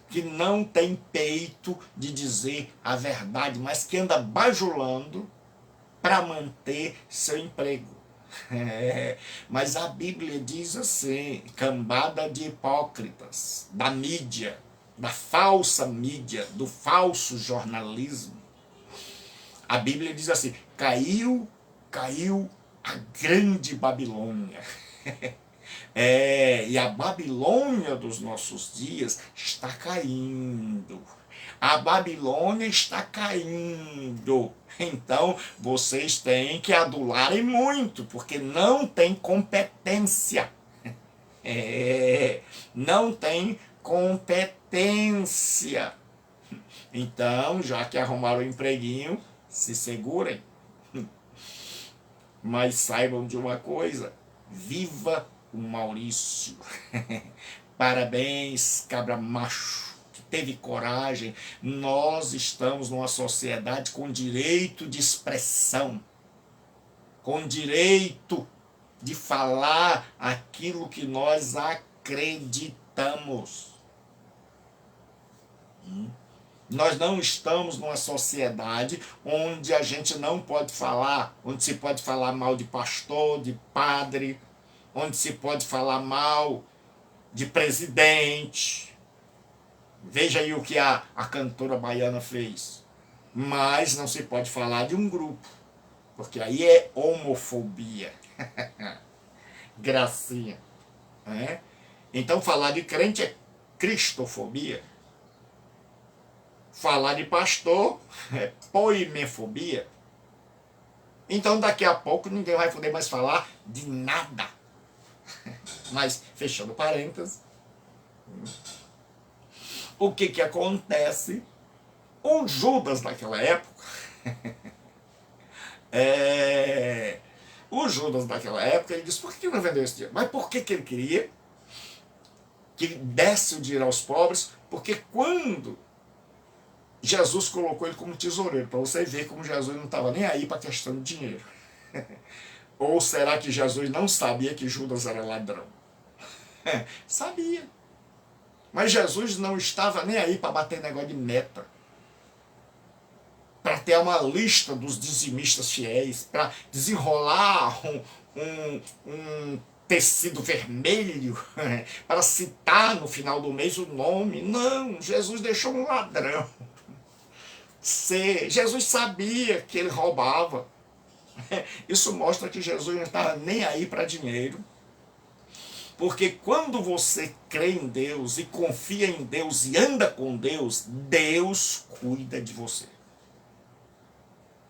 que não tem peito de dizer a verdade, mas que anda bajulando para manter seu emprego. Mas a Bíblia diz assim, cambada de hipócritas, da mídia, da falsa mídia, do falso jornalismo. A Bíblia diz assim, caiu a grande Babilônia. E a Babilônia dos nossos dias está caindo. A Babilônia está caindo. Então, vocês têm que adularem muito, porque não tem competência. Não tem competência. Então, já que arrumaram o empreguinho, se segurem. Mas saibam de uma coisa, viva o Maurício. Parabéns, cabra macho, que teve coragem. Nós estamos numa sociedade com direito de expressão, com direito de falar aquilo que nós acreditamos. Nós não estamos numa sociedade onde a gente não pode falar, onde se pode falar mal de pastor, de padre, onde se pode falar mal de presidente. Veja aí o que a cantora baiana fez. Mas não se pode falar de um grupo, porque aí é homofobia. Gracinha. Então falar de crente é cristofobia. Falar de pastor é poimefobia. Então daqui a pouco ninguém vai poder mais falar de nada. Mas, fechando parênteses, o que acontece? O Judas naquela época, ele disse, por que não vendeu esse dinheiro? Mas por que ele queria que ele desse o dinheiro aos pobres? Porque quando Jesus colocou ele como tesoureiro, para você ver como Jesus não estava nem aí para a questão de dinheiro. Ou será que Jesus não sabia que Judas era ladrão? Sabia. Mas Jesus não estava nem aí para bater negócio de meta, para ter uma lista dos dizimistas fiéis, para desenrolar um tecido vermelho, para citar no final do mês o nome. Não, Jesus deixou um ladrão. Jesus sabia que ele roubava. Isso mostra que Jesus não estava nem aí para dinheiro. Porque quando você crê em Deus e confia em Deus e anda com Deus, Deus cuida de você.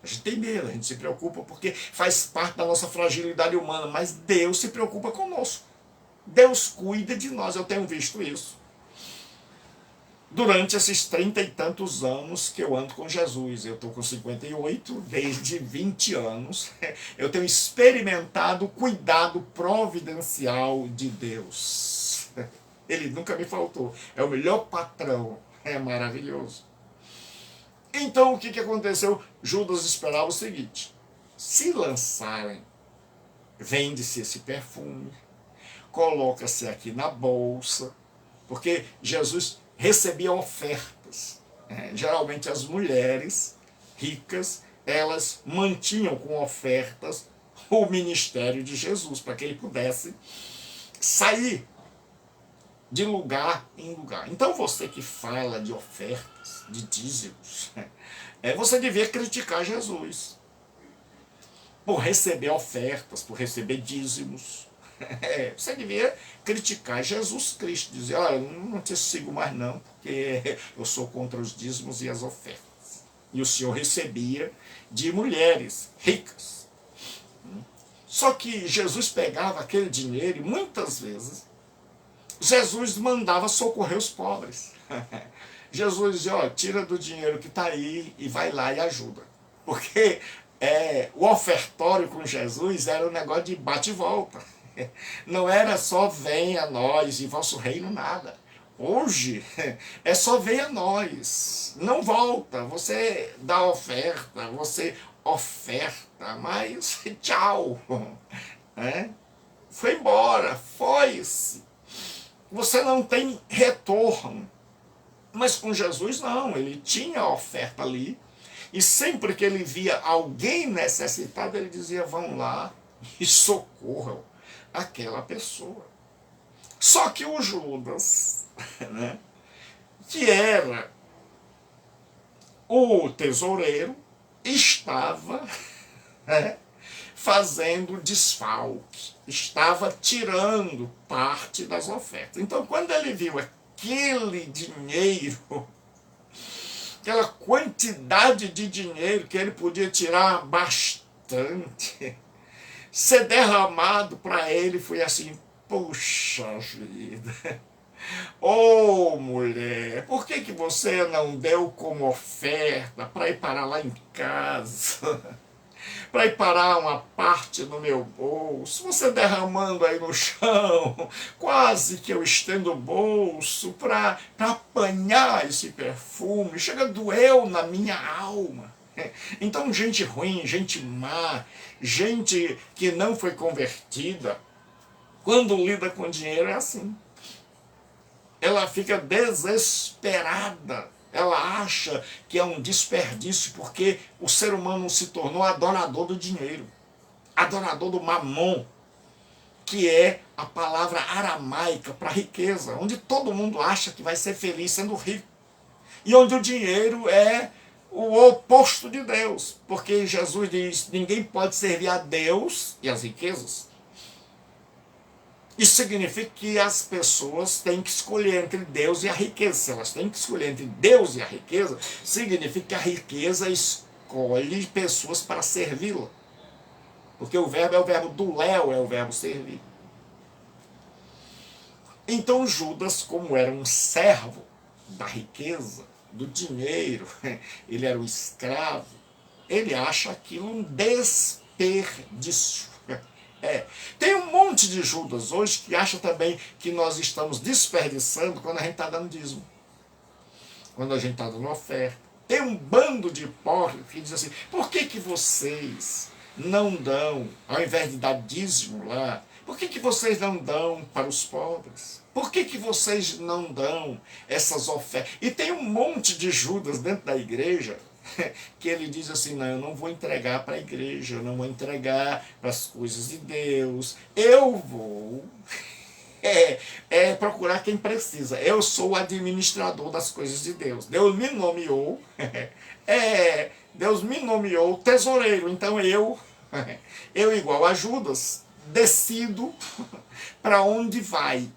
A gente tem medo, a gente se preocupa porque faz parte da nossa fragilidade humana, mas Deus se preocupa conosco. Deus cuida de nós, eu tenho visto isso. durante esses 30 e tantos anos que eu ando com Jesus. Eu estou com 58, desde 20 anos, eu tenho experimentado o cuidado providencial de Deus. Ele nunca me faltou. É o melhor patrão. É maravilhoso. Então, o que aconteceu? Judas esperava o seguinte: se lançarem, vende-se esse perfume, coloca-se aqui na bolsa, porque Jesus recebia ofertas. Geralmente as mulheres ricas, elas mantinham com ofertas o ministério de Jesus, para que ele pudesse sair de lugar em lugar. Então você que fala de ofertas, de dízimos, você devia criticar Jesus por receber ofertas, por receber dízimos. Você devia criticar Jesus Cristo, dizer: olha, eu não te sigo mais não, porque eu sou contra os dízimos e as ofertas. E o Senhor recebia de mulheres ricas. Só que Jesus pegava aquele dinheiro e muitas vezes Jesus mandava socorrer os pobres. Jesus dizia: ó, tira do dinheiro que está aí e vai lá e ajuda. Porque o ofertório com Jesus era um negócio de bate e volta. Não era só venha a nós e vosso reino, nada. Hoje é só venha a nós, não volta. Você dá oferta, você oferta, mas tchau. Foi embora, foi-se. Você não tem retorno. Mas com Jesus não, ele tinha a oferta ali. E sempre que ele via alguém necessitado, ele dizia: vão lá e socorram aquela pessoa. Só que o Judas, que era o tesoureiro, estava fazendo desfalque, estava tirando parte das ofertas. Então, quando ele viu aquele dinheiro, aquela quantidade de dinheiro que ele podia tirar bastante, ser derramado para ele, foi assim: puxa vida, ô mulher, por que você não deu como oferta para ir parar lá em casa? Para ir parar uma parte no meu bolso, você derramando aí no chão, quase que eu estendo o bolso para apanhar esse perfume, chega, doeu na minha alma. Então, gente ruim, gente má, gente que não foi convertida, quando lida com dinheiro é assim. Ela fica desesperada. Ela acha que é um desperdício, porque o ser humano se tornou adorador do dinheiro, adorador do mamon, que é a palavra aramaica para riqueza, onde todo mundo acha que vai ser feliz sendo rico, e onde o dinheiro é o oposto de Deus, porque Jesus diz: ninguém pode servir a Deus e as riquezas. Isso significa que as pessoas têm que escolher entre Deus e a riqueza. Se elas têm que escolher entre Deus e a riqueza, significa que a riqueza escolhe pessoas para servi-la. Porque o verbo é o verbo do léu, é o verbo servir. Então Judas, como era um servo da riqueza, do dinheiro, ele era um escravo, ele acha aquilo um desperdício. Tem um monte de Judas hoje que acha também que nós estamos desperdiçando quando a gente está dando dízimo, quando a gente está dando oferta. Tem um bando de hipócritas que diz assim: por que vocês não dão, ao invés de dar dízimo lá, por que vocês não dão para os pobres? Por que vocês não dão essas ofertas? E tem um monte de Judas dentro da igreja que ele diz assim: não, eu não vou entregar para a igreja, eu não vou entregar para as coisas de Deus, eu vou procurar quem precisa. Eu sou o administrador das coisas de Deus. Deus me nomeou, Deus me nomeou tesoureiro, então eu igual a Judas, decido para onde vai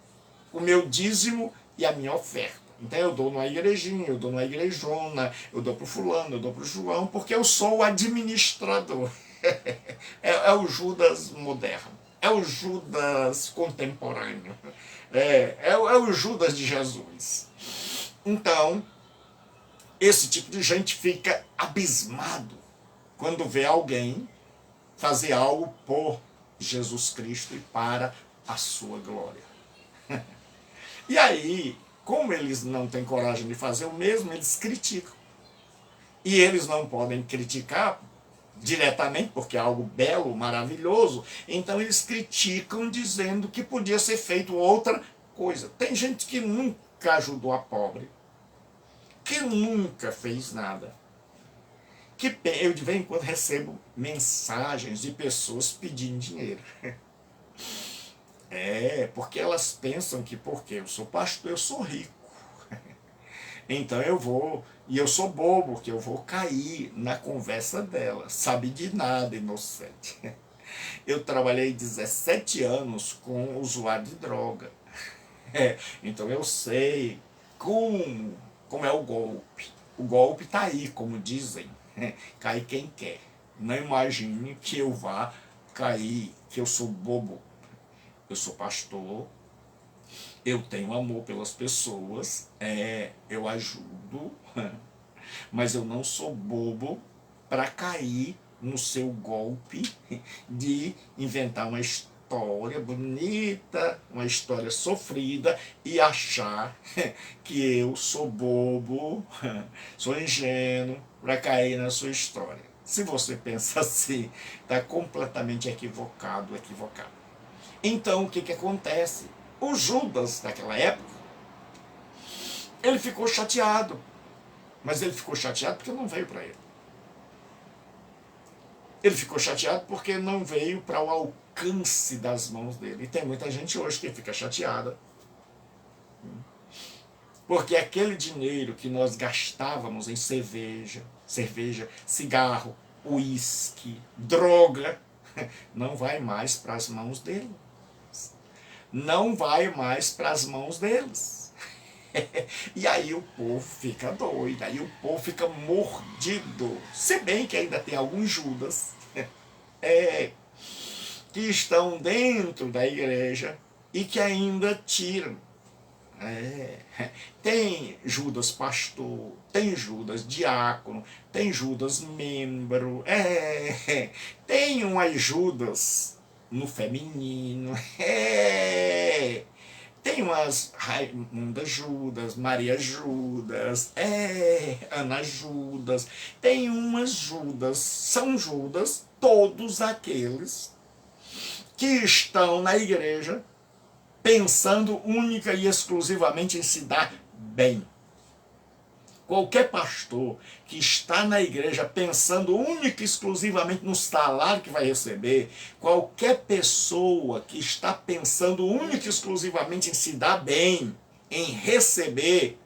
o meu dízimo e a minha oferta. Então eu dou numa igrejinha, eu dou numa igrejona, eu dou para o fulano, eu dou para o João, porque eu sou o administrador. É o Judas moderno, é o Judas contemporâneo, é o Judas de Jesus. Então, esse tipo de gente fica abismado quando vê alguém fazer algo por Jesus Cristo e para a sua glória. E aí, como eles não têm coragem de fazer o mesmo, eles criticam. E eles não podem criticar diretamente, porque é algo belo, maravilhoso, então eles criticam dizendo que podia ser feito outra coisa. Tem gente que nunca ajudou a pobre, que nunca fez nada. Eu de vez em quando recebo mensagens de pessoas pedindo dinheiro. Porque elas pensam que porque eu sou pastor, eu sou rico. Então eu vou, e eu sou bobo, que eu vou cair na conversa dela. Sabe de nada, inocente. Eu trabalhei 17 anos com usuário de droga. Então eu sei como é o golpe. O golpe está aí, como dizem. Cai quem quer. Não imagine que eu vá cair, que eu sou bobo. Eu sou pastor, eu tenho amor pelas pessoas, eu ajudo, mas eu não sou bobo para cair no seu golpe de inventar uma história bonita, uma história sofrida e achar que eu sou bobo, sou ingênuo para cair na sua história. Se você pensa assim, está completamente equivocado. Então o que acontece? O Judas daquela época, ele ficou chateado, mas ele ficou chateado porque não veio para ele. Ele ficou chateado porque não veio para o alcance das mãos dele. E tem muita gente hoje que fica chateada. Porque aquele dinheiro que nós gastávamos em cerveja, cigarro, uísque, droga, não vai mais para as mãos dele. Não vai mais para as mãos deles. E aí o povo fica doido, aí o povo fica mordido. Se bem que ainda tem alguns Judas que estão dentro da igreja e que ainda tiram. Tem Judas pastor, tem Judas diácono, tem Judas membro, tem umas Judas no feminino, tem umas Raimunda Judas, Maria Judas, Ana Judas, tem umas Judas, são Judas, todos aqueles que estão na igreja pensando única e exclusivamente em se dar bem. Qualquer pastor que está na igreja pensando única e exclusivamente no salário que vai receber, qualquer pessoa que está pensando única e exclusivamente em se dar bem, em receber,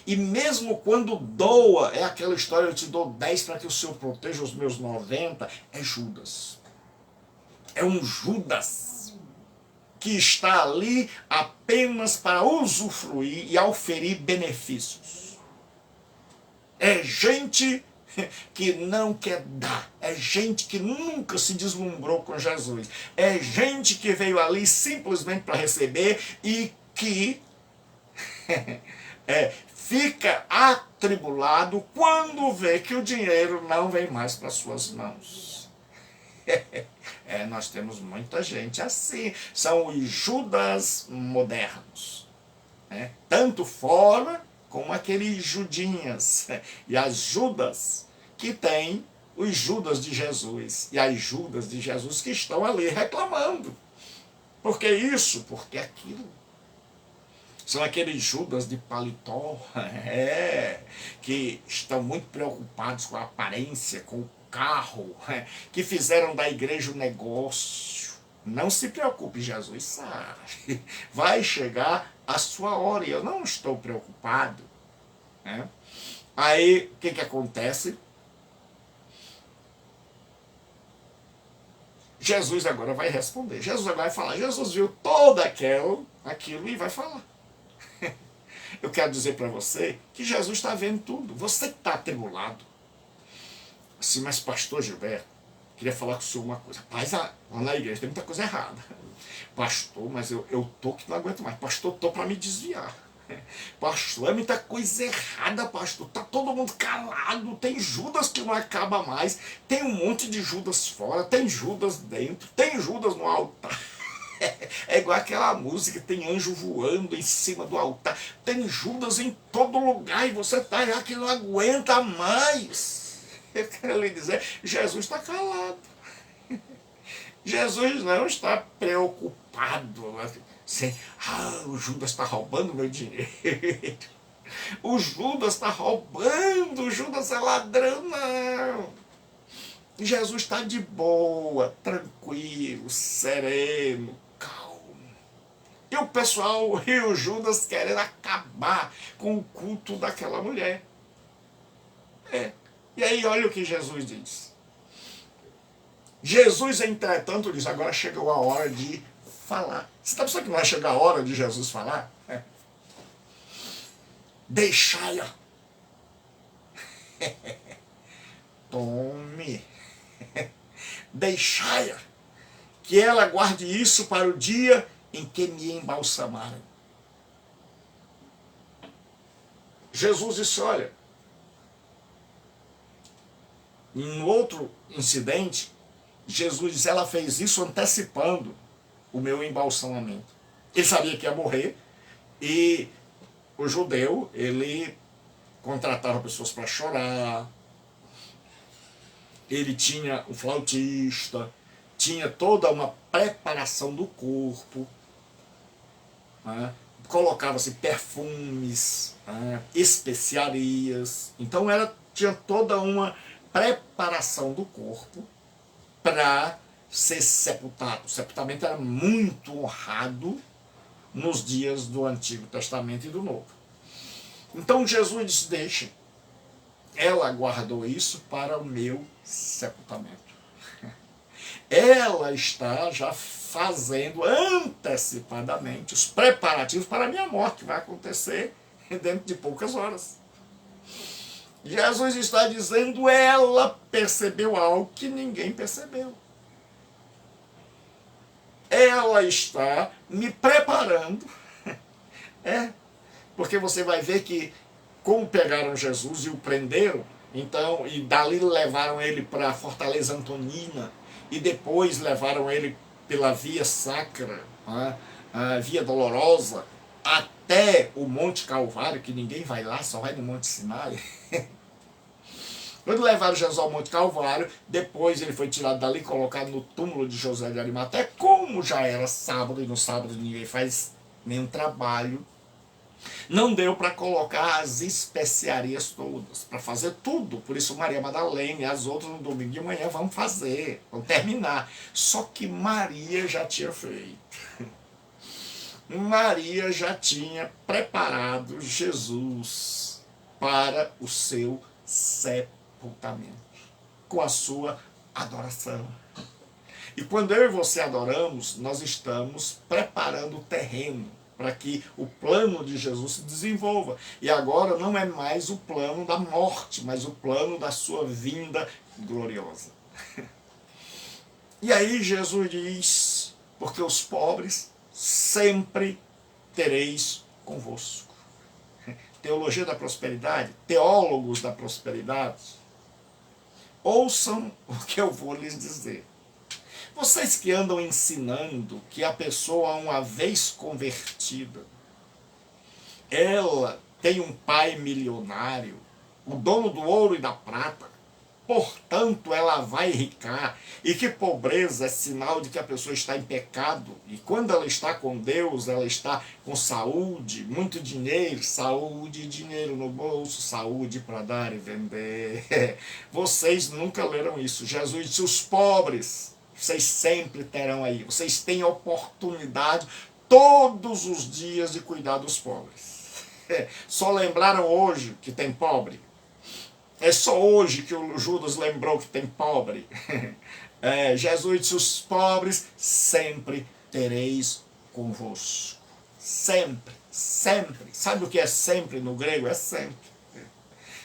e mesmo quando doa, é aquela história, eu te dou 10 para que o Senhor proteja os meus 90, é Judas. É um Judas que está ali apenas para usufruir e auferir benefícios. É gente que não quer dar, é gente que nunca se deslumbrou com Jesus, é gente que veio ali simplesmente para receber e que fica atribulado quando vê que o dinheiro não vem mais para suas mãos. Nós temos muita gente assim, são os Judas modernos, tanto fora como aqueles Judinhas, e as Judas que tem os Judas de Jesus, e as Judas de Jesus que estão ali reclamando, porque isso, porque aquilo. São aqueles Judas de paletó, que estão muito preocupados com a aparência, com o carro, que fizeram da igreja um negócio. Não se preocupe, Jesus sabe. Vai chegar a sua hora e eu não estou preocupado. Aí, o que acontece? Jesus agora vai responder. Jesus agora vai falar. Jesus viu todo aquilo e vai falar. Eu quero dizer para você que Jesus está vendo tudo. Você está atribulado. Assim, mas pastor Gilberto, queria falar com o senhor uma coisa. Rapaz, lá na igreja tem muita coisa errada. Pastor, mas eu tô que não aguento mais. Pastor, tô para me desviar. Pastor, é muita coisa errada, pastor. Tá todo mundo calado. Tem Judas que não acaba mais. Tem um monte de Judas fora. Tem Judas dentro. Tem Judas no altar. É igual aquela música, tem anjo voando em cima do altar. Tem Judas em todo lugar e você tá já que não aguenta mais. Eu quero lhe dizer, Jesus está calado. Jesus não está preocupado. Assim, o Judas está roubando meu dinheiro. O Judas está roubando, o Judas é ladrão, não. Jesus está de boa, tranquilo, sereno, calmo. E o pessoal e o Judas querendo acabar com o culto daquela mulher. E aí olha o que Jesus diz. Jesus, entretanto, diz, agora chegou a hora de falar. Você está pensando que não vai chegar a hora de Jesus falar? Deixai-a. Tome. Deixai-a. Que ela guarde isso para o dia em que me embalsamarem. Jesus disse, olha, em outro incidente, Jesus disse, ela fez isso antecipando o meu embalsamamento. Ele sabia que ia morrer e o judeu, ele contratava pessoas para chorar, ele tinha o flautista, tinha toda uma preparação do corpo, né? Colocava-se perfumes, né? Especiarias, então ela tinha toda uma preparação do corpo para ser sepultado. O sepultamento era muito honrado nos dias do Antigo Testamento e do Novo. Então Jesus disse, deixe. Ela guardou isso para o meu sepultamento. Ela está já fazendo antecipadamente os preparativos para a minha morte, que vai acontecer dentro de poucas horas. Jesus está dizendo, ela percebeu algo que ninguém percebeu. Ela está me preparando. Porque você vai ver que, como pegaram Jesus e o prenderam, então, e dali levaram ele para a Fortaleza Antonina, e depois levaram ele pela via sacra, a via dolorosa, até o Monte Calvário, que ninguém vai lá, só vai no Monte Sinai. Quando levaram Jesus ao Monte Calvário, depois ele foi tirado dali e colocado no túmulo de José de Arimateia, como já era sábado, e no sábado ninguém faz nenhum trabalho, não deu para colocar as especiarias todas, para fazer tudo. Por isso Maria Madalena e as outras no domingo de manhã vão fazer, vão terminar. Só que Maria já tinha feito. Maria já tinha preparado Jesus para o seu sepultamento, com a sua adoração. E quando eu e você adoramos, nós estamos preparando o terreno para que o plano de Jesus se desenvolva. E agora não é mais o plano da morte, mas o plano da sua vinda gloriosa. E aí Jesus diz, porque os pobres sempre tereis convosco. Teologia da prosperidade, teólogos da prosperidade, ouçam o que eu vou lhes dizer. Vocês que andam ensinando que a pessoa, uma vez convertida, ela tem um pai milionário, o dono do ouro e da prata, portanto ela vai ricar, e que pobreza é sinal de que a pessoa está em pecado, e quando ela está com Deus, ela está com saúde, muito dinheiro, saúde e dinheiro no bolso, saúde para dar e vender. Vocês nunca leram isso. Jesus disse, os pobres vocês sempre terão aí. Vocês têm oportunidade todos os dias de cuidar dos pobres. Só lembraram hoje que tem pobre? É só hoje que o Judas lembrou que tem pobre? Jesus disse, os pobres sempre tereis convosco. Sempre, sempre. Sabe o que é sempre no grego? É sempre.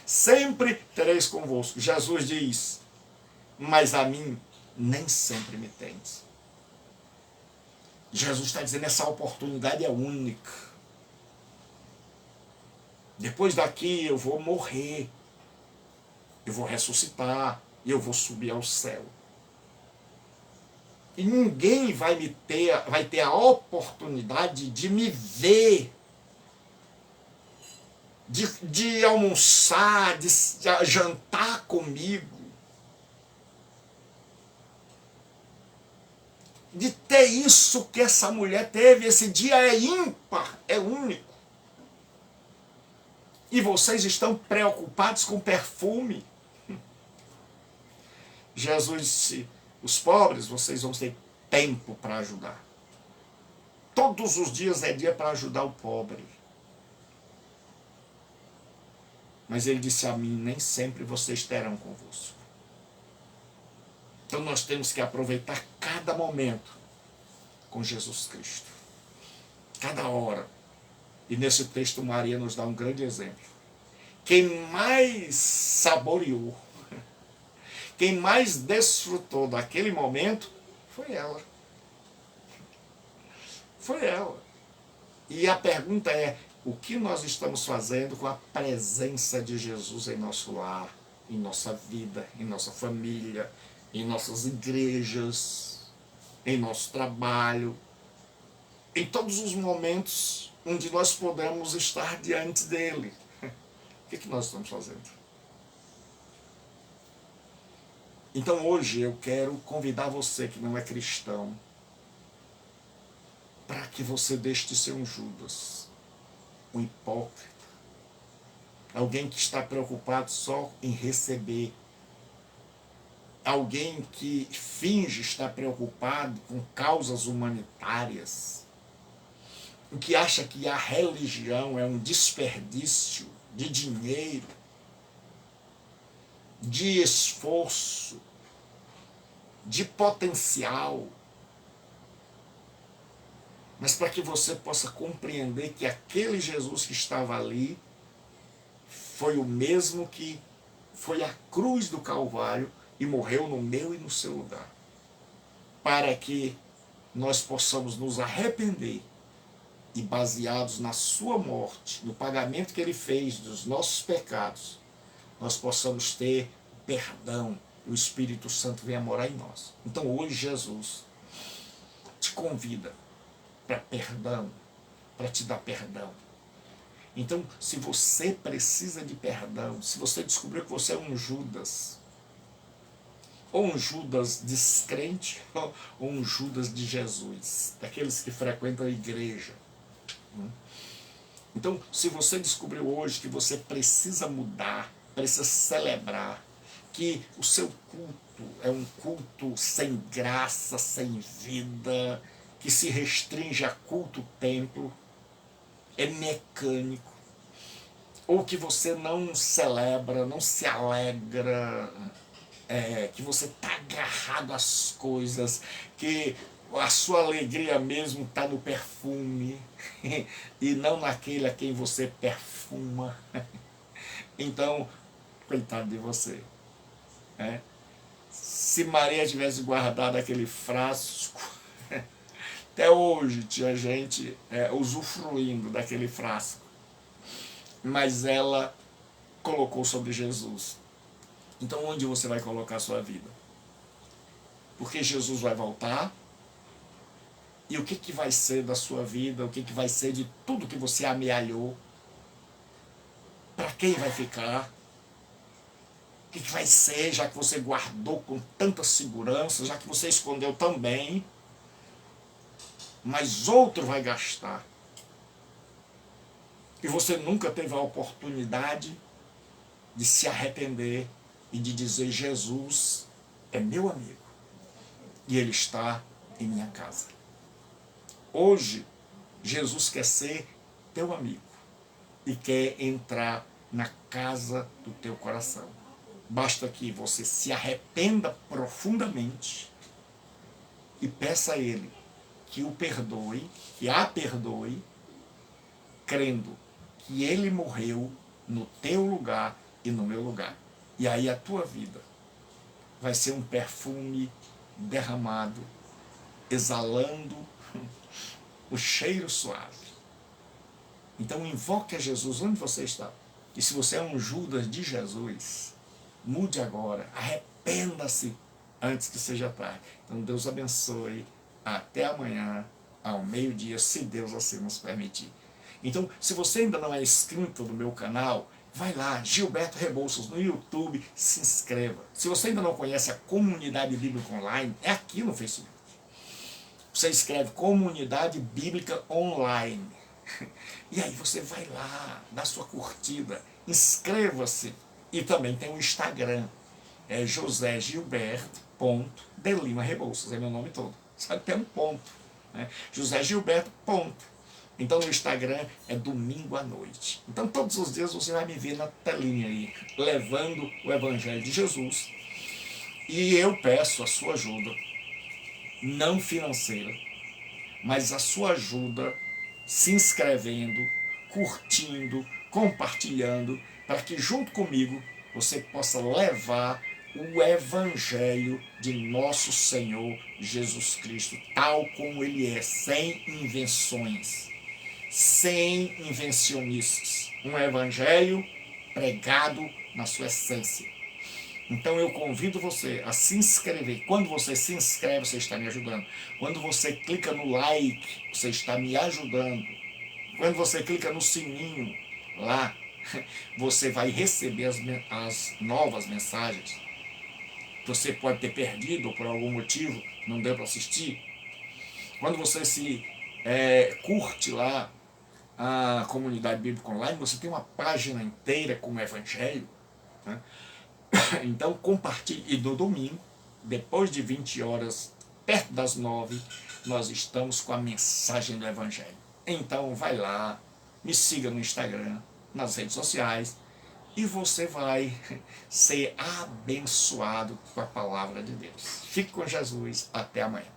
Sempre tereis convosco. Jesus diz, mas a mim nem sempre me tens. Jesus está dizendo, essa oportunidade é única. Depois daqui eu vou morrer, eu vou ressuscitar e eu vou subir ao céu. E ninguém vai ter a oportunidade de me ver, de almoçar, de jantar comigo, de ter isso que essa mulher teve. Esse dia é ímpar, é único. E vocês estão preocupados com perfume. Jesus disse: os pobres vocês vão ter tempo para ajudar. Todos os dias é dia para ajudar o pobre. Mas ele disse a mim: nem sempre vocês terão convosco. Então nós temos que aproveitar cada momento com Jesus Cristo. Cada hora. E nesse texto Maria nos dá um grande exemplo. Quem mais saboreou, quem mais desfrutou daquele momento foi ela. Foi ela. E a pergunta é: o que nós estamos fazendo com a presença de Jesus em nosso lar, em nossa vida, em nossa família, em nossas igrejas, em nosso trabalho, em todos os momentos onde nós podemos estar diante dele? O que nós estamos fazendo? Então hoje eu quero convidar você que não é cristão para que você deixe de ser um Judas, um hipócrita, alguém que está preocupado só em receber, alguém que finge estar preocupado com causas humanitárias, o que acha que a religião é um desperdício de dinheiro, de esforço, de potencial. Mas para que você possa compreender que aquele Jesus que estava ali foi o mesmo que foi à cruz do Calvário e morreu no meu e no seu lugar, para que nós possamos nos arrepender e, baseados na sua morte, no pagamento que ele fez dos nossos pecados, nós possamos ter perdão e o Espírito Santo venha morar em nós. Então hoje Jesus te convida para perdão, para te dar perdão. Então, se você precisa de perdão, se você descobriu que você é um Judas, ou um Judas descrente, ou um Judas de Jesus, daqueles que frequentam a igreja. Então, se você descobriu hoje que você precisa mudar, precisa celebrar, que o seu culto é um culto sem graça, sem vida, que se restringe a culto-templo, é mecânico, ou que você não celebra, não se alegra, que você está agarrado às coisas, que a sua alegria mesmo está no perfume e não naquele a quem você perfuma. Então, coitado de você. Se Maria tivesse guardado aquele frasco, até hoje tinha gente usufruindo daquele frasco, mas ela colocou sobre Jesus. Então onde você vai colocar a sua vida? Porque Jesus vai voltar, e o que vai ser da sua vida, o que vai ser de tudo que você amealhou? Para quem vai ficar? O que vai ser, já que você guardou com tanta segurança, já que você escondeu tão bem, mas outro vai gastar. E você nunca teve a oportunidade de se arrepender e de dizer: Jesus é meu amigo e ele está em minha casa. Hoje, Jesus quer ser teu amigo e quer entrar na casa do teu coração. Basta que você se arrependa profundamente e peça a ele que o perdoe, que a perdoe, crendo que ele morreu no teu lugar e no meu lugar. E aí a tua vida vai ser um perfume derramado, exalando o cheiro suave. Então invoque a Jesus onde você está. E se você é um Judas de Jesus, mude agora, arrependa-se antes que seja tarde. Então Deus abençoe, até amanhã, ao meio-dia, se Deus assim nos permitir. Então, se você ainda não é inscrito no meu canal, vai lá, Gilberto Rebouças, no YouTube, se inscreva. Se você ainda não conhece a Comunidade Bíblica Online, é aqui no Facebook. Você escreve Comunidade Bíblica Online. E aí você vai lá, dá sua curtida, inscreva-se. E também tem o Instagram, é josegilberto.delima.rebouças, é meu nome todo. Sabe que tem um ponto, né? José Gilberto, ponto. Então no Instagram é domingo à noite. Então todos os dias você vai me ver na telinha aí, levando o Evangelho de Jesus. E eu peço a sua ajuda, não financeira, mas a sua ajuda se inscrevendo, curtindo, compartilhando, para que junto comigo você possa levar o Evangelho de nosso Senhor Jesus Cristo, tal como ele é, sem invenções, sem invencionistas. Um Evangelho pregado na sua essência. Então eu convido você a se inscrever. Quando você se inscreve, você está me ajudando. Quando você clica no like, você está me ajudando. Quando você clica no sininho lá, você vai receber as novas mensagens. Você pode ter perdido ou por algum motivo não deu para assistir. Quando você se curte lá a Comunidade Bíblica Online, você tem uma página inteira com o Evangelho, né? Então compartilhe. E no domingo, depois de 20 horas, perto das 9, nós estamos com a mensagem do Evangelho. Então vai lá, me siga no Instagram, nas redes sociais, e você vai ser abençoado com a palavra de Deus. Fique com Jesus, até amanhã.